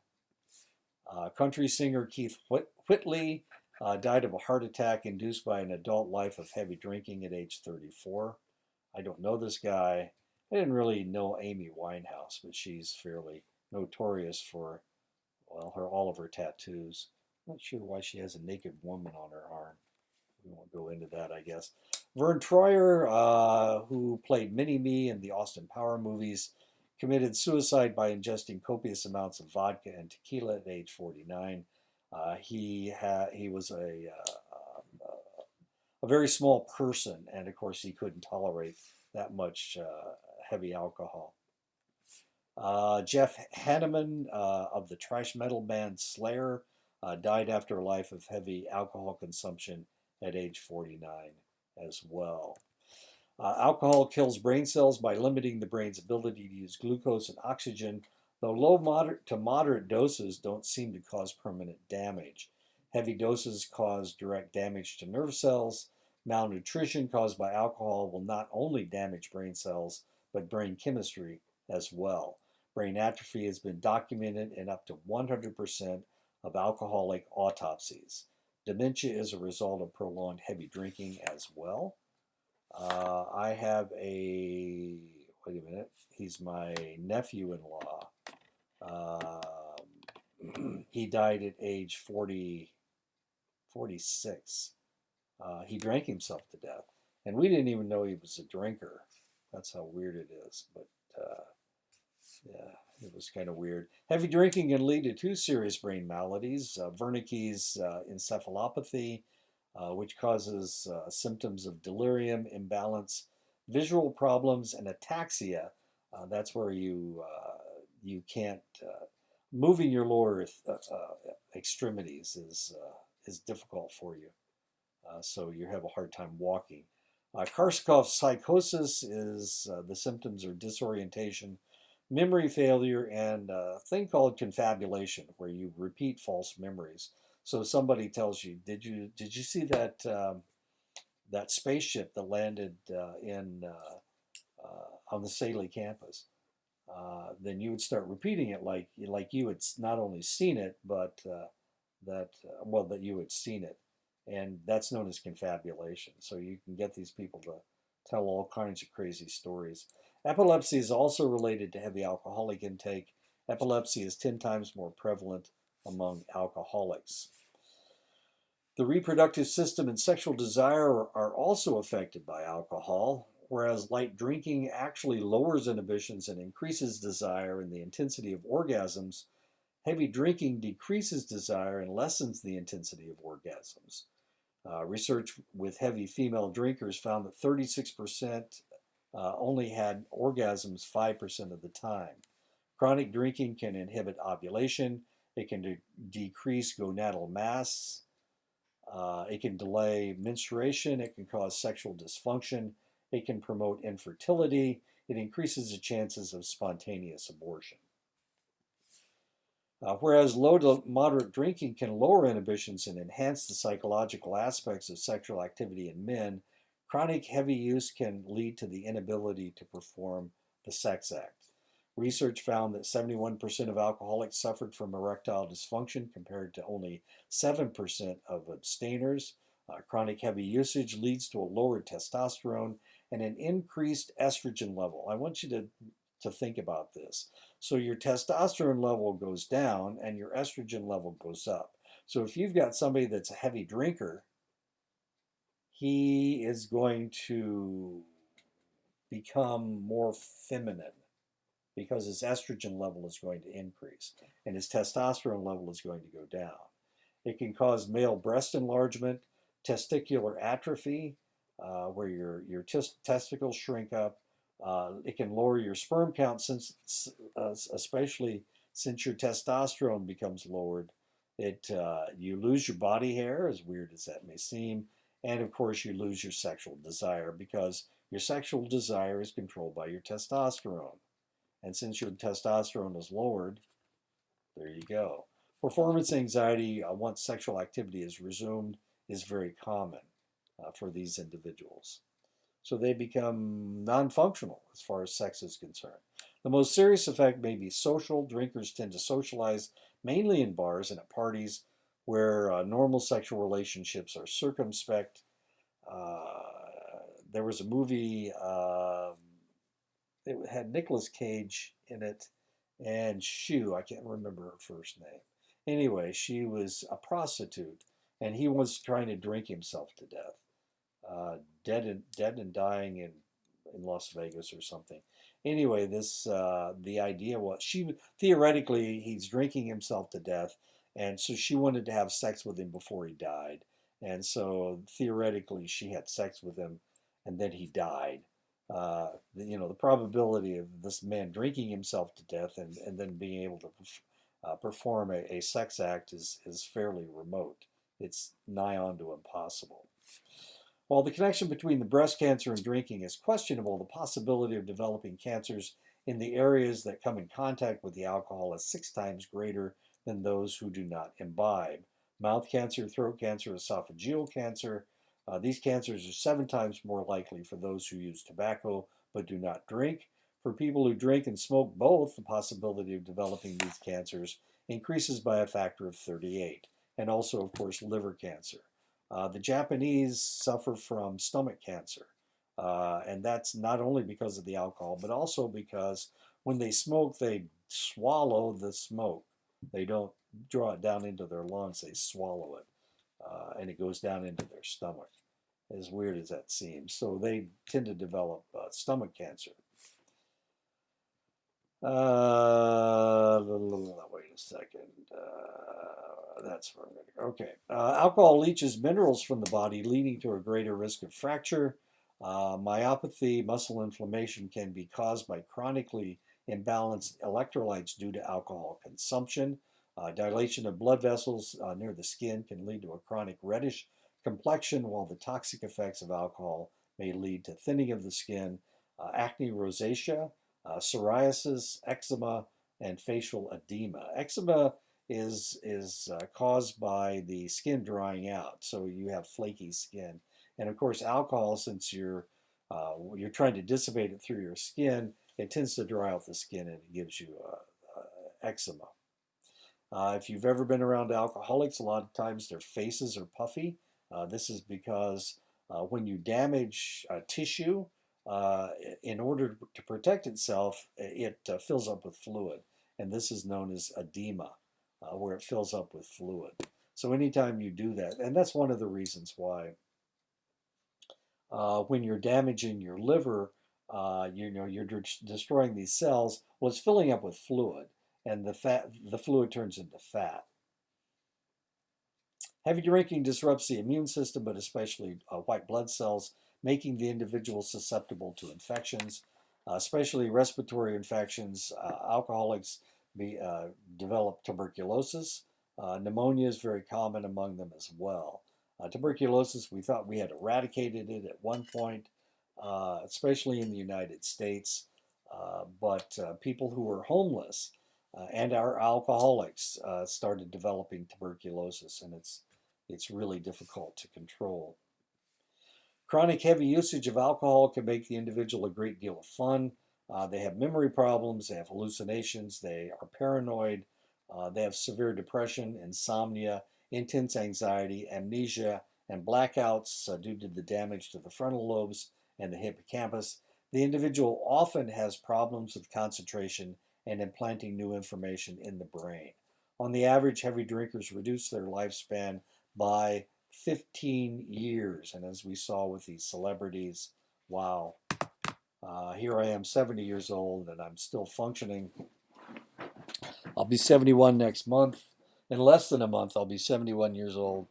Country singer Keith Whitley died of a heart attack induced by an adult life of heavy drinking at age 34. I don't know this guy. I didn't really know Amy Winehouse, but she's fairly notorious for, well, all of her tattoos. I'm not sure why she has a naked woman on her arm. We won't go into that, I guess. Vern Troyer, who played Mini-Me in the Austin Power movies, committed suicide by ingesting copious amounts of vodka and tequila at age 49. He was a very small person, and of course he couldn't tolerate that much heavy alcohol. Jeff Hanneman of the thrash metal band Slayer died after a life of heavy alcohol consumption at age 49 as well. Alcohol kills brain cells by limiting the brain's ability to use glucose and oxygen, though low to moderate doses don't seem to cause permanent damage. Heavy doses cause direct damage to nerve cells. Malnutrition caused by alcohol will not only damage brain cells, but brain chemistry as well. Brain atrophy has been documented in up to 100% of alcoholic autopsies. Dementia is a result of prolonged heavy drinking as well. I have wait a minute, he's my nephew-in-law. He died at age 46. He drank himself to death. And we didn't even know he was a drinker. That's how weird it is. But yeah, It was kind of weird. Heavy drinking can lead to two serious brain maladies: Wernicke's encephalopathy, which causes symptoms of delirium, imbalance, visual problems, and ataxia. That's where you can't moving your lower extremities is difficult for you, so you have a hard time walking. Korsakoff psychosis is the symptoms are disorientation, memory failure, and a thing called confabulation, where you repeat false memories. So somebody tells you, "Did you see that spaceship that landed in on the Saley campus?" Then you would start repeating it like you had not only seen it, but that you had seen it, and that's known as confabulation. So you can get these people to tell all kinds of crazy stories. Epilepsy is also related to heavy alcoholic intake. Epilepsy is 10 times more prevalent among alcoholics. The reproductive system and sexual desire are also affected by alcohol, whereas light drinking actually lowers inhibitions and increases desire and the intensity of orgasms. Heavy drinking decreases desire and lessens the intensity of orgasms. Research with heavy female drinkers found that 36% only had orgasms 5% of the time. Chronic drinking can inhibit ovulation. It can decrease gonadal mass. It can delay menstruation. It can cause sexual dysfunction. It can promote infertility. It increases the chances of spontaneous abortion. Whereas low to moderate drinking can lower inhibitions and enhance the psychological aspects of sexual activity in men, chronic heavy use can lead to the inability to perform the sex act. Research found that 71% of alcoholics suffered from erectile dysfunction compared to only 7% of abstainers. Chronic heavy usage leads to a lowered testosterone and an increased estrogen level. I want you to think about this. So your testosterone level goes down and your estrogen level goes up. So if you've got somebody that's a heavy drinker, he is going to become more feminine because his estrogen level is going to increase and his testosterone level is going to go down. It can cause male breast enlargement, testicular atrophy, where your testicles shrink up. It can lower your sperm count, especially since your testosterone becomes lowered. You lose your body hair, as weird as that may seem, and of course you lose your sexual desire because your sexual desire is controlled by your testosterone. And since your testosterone is lowered, there you go. Performance anxiety, once sexual activity is resumed, is very common for these individuals. So they become non-functional as far as sex is concerned. The most serious effect may be social. Drinkers tend to socialize mainly in bars and at parties where normal sexual relationships are circumspect. There was a movie, it had Nicolas Cage in it, and I can't remember her first name. Anyway, she was a prostitute, and he was trying to drink himself to death. Dead and dying in Las Vegas or something. Anyway, the idea was theoretically he's drinking himself to death, and so she wanted to have sex with him before he died, and so theoretically she had sex with him, and then he died. The probability of this man drinking himself to death and then being able to perform a sex act is fairly remote. It's nigh on to impossible. While the connection between the breast cancer and drinking is questionable, the possibility of developing cancers in the areas that come in contact with the alcohol is 6 times greater than those who do not imbibe. Mouth cancer, throat cancer, esophageal cancer. These cancers are 7 times more likely for those who use tobacco but do not drink. For people who drink and smoke both, the possibility of developing these cancers increases by a factor of 38. And also, of course, liver cancer. The Japanese suffer from stomach cancer, and that's not only because of the alcohol, but also because when they smoke, they swallow the smoke. They don't draw it down into their lungs, they swallow it, and it goes down into their stomach, as weird as that seems. So they tend to develop stomach cancer. Wait a second. That's where I'm going to go. Okay. Alcohol leaches minerals from the body, leading to a greater risk of fracture. Myopathy, muscle inflammation can be caused by chronically imbalanced electrolytes due to alcohol consumption. Dilation of blood vessels near the skin can lead to a chronic reddish complexion, while the toxic effects of alcohol may lead to thinning of the skin. Acne rosacea, psoriasis, eczema, and facial edema. Eczema is caused by the skin drying out, so you have flaky skin. And of course, alcohol, since you're trying to dissipate it through your skin, it tends to dry out the skin and it gives you eczema. If you've ever been around alcoholics, a lot of times their faces are puffy. This is because when you damage tissue, uh, in order to protect itself, it fills up with fluid. And this is known as edema, where it fills up with fluid. So anytime you do that, and that's one of the reasons why when you're damaging your liver, you're destroying these cells. Well, it's filling up with fluid, and the fluid turns into fat. Heavy drinking disrupts the immune system, but especially white blood cells, making the individual susceptible to infections, especially respiratory infections. Alcoholics develop tuberculosis. Pneumonia is very common among them as well. Tuberculosis, we thought we had eradicated it at one point, especially in the United States. But people who were homeless and our alcoholics started developing tuberculosis, and it's really difficult to control. Chronic heavy usage of alcohol can make the individual a great deal of fun. They have memory problems, they have hallucinations, they are paranoid, they have severe depression, insomnia, intense anxiety, amnesia, and blackouts due to the damage to the frontal lobes and the hippocampus. The individual often has problems with concentration and implanting new information in the brain. On the average, heavy drinkers reduce their lifespan by 15 years. And as we saw with these celebrities, wow, here I am 70 years old and I'm still functioning. I'll be 71 next month. In less than a month, I'll be 71 years old.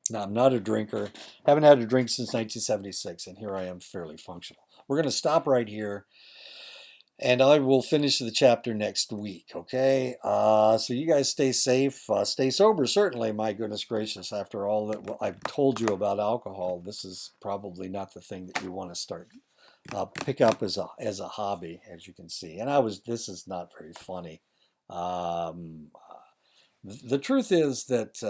Now, I'm not a drinker. Haven't had a drink since 1976, and here I am fairly functional. We're going to stop right here, and I will finish the chapter next week, okay? So you guys stay safe. Stay sober, certainly. My goodness gracious, after all that I've told you about alcohol, this is probably not the thing that you want to start pick up as a hobby, as you can see. And this is not very funny. Um, the truth is that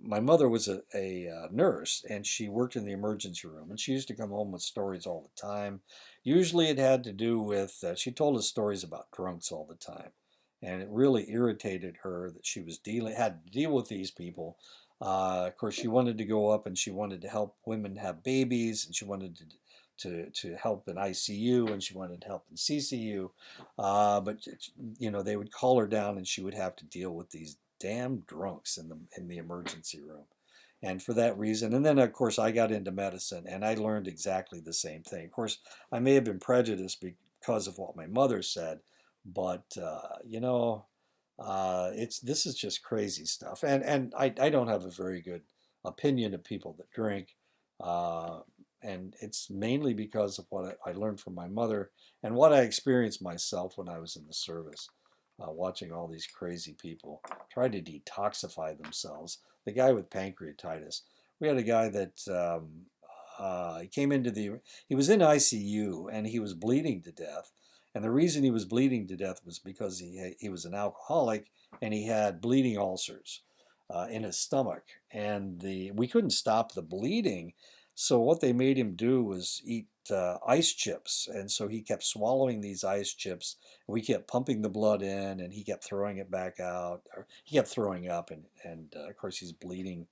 my mother was a nurse, and she worked in the emergency room, and she used to come home with stories all the time. Usually it had to do with, she told us stories about drunks all the time. And it really irritated her that she had to deal with these people. Of course, she wanted to go up and she wanted to help women have babies, and she wanted to help in ICU, and she wanted help in CCU. But they would call her down, and she would have to deal with these damn drunks in the emergency room. And for that reason, and then of course I got into medicine and I learned exactly the same thing. Of course, I may have been prejudiced because of what my mother said, but it's this is just crazy stuff. And I don't have a very good opinion of people that drink. Uh, and it's mainly because of what I learned from my mother and what I experienced myself when I was in the service, watching all these crazy people try to detoxify themselves. The guy with pancreatitis. We had a guy that he came he was in ICU and he was bleeding to death. And the reason he was bleeding to death was because he was an alcoholic and he had bleeding ulcers in his stomach. And we couldn't stop the bleeding. So what they made him do was eat ice chips. And so he kept swallowing these ice chips. We kept pumping the blood in and he kept throwing it back out. Or he kept throwing up and of course he's bleeding.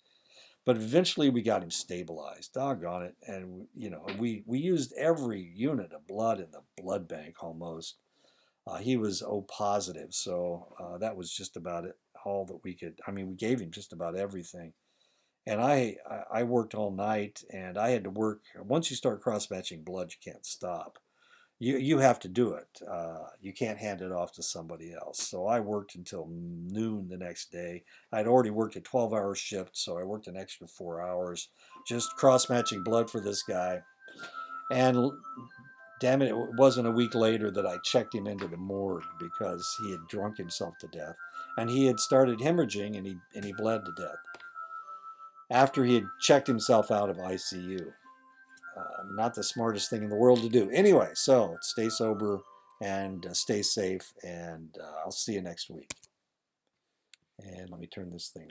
But eventually we got him stabilized. Doggone it. And we used every unit of blood in the blood bank almost. He was O positive, so that was just about it. All that we could. I mean, we gave him just about everything. And I worked all night, and I had to work. Once you start cross matching blood, you can't stop. you have to do it. You can't hand it off to somebody else. So I worked until noon the next day. I'd already worked a 12-hour shift, so I worked an extra 4 hours, just cross-matching blood for this guy. And damn it, it wasn't a week later that I checked him into the morgue because he had drunk himself to death, and he had started hemorrhaging, and he bled to death after he had checked himself out of ICU. Not the smartest thing in the world to do. Anyway, so stay sober and stay safe, and I'll see you next week. And let me turn this thing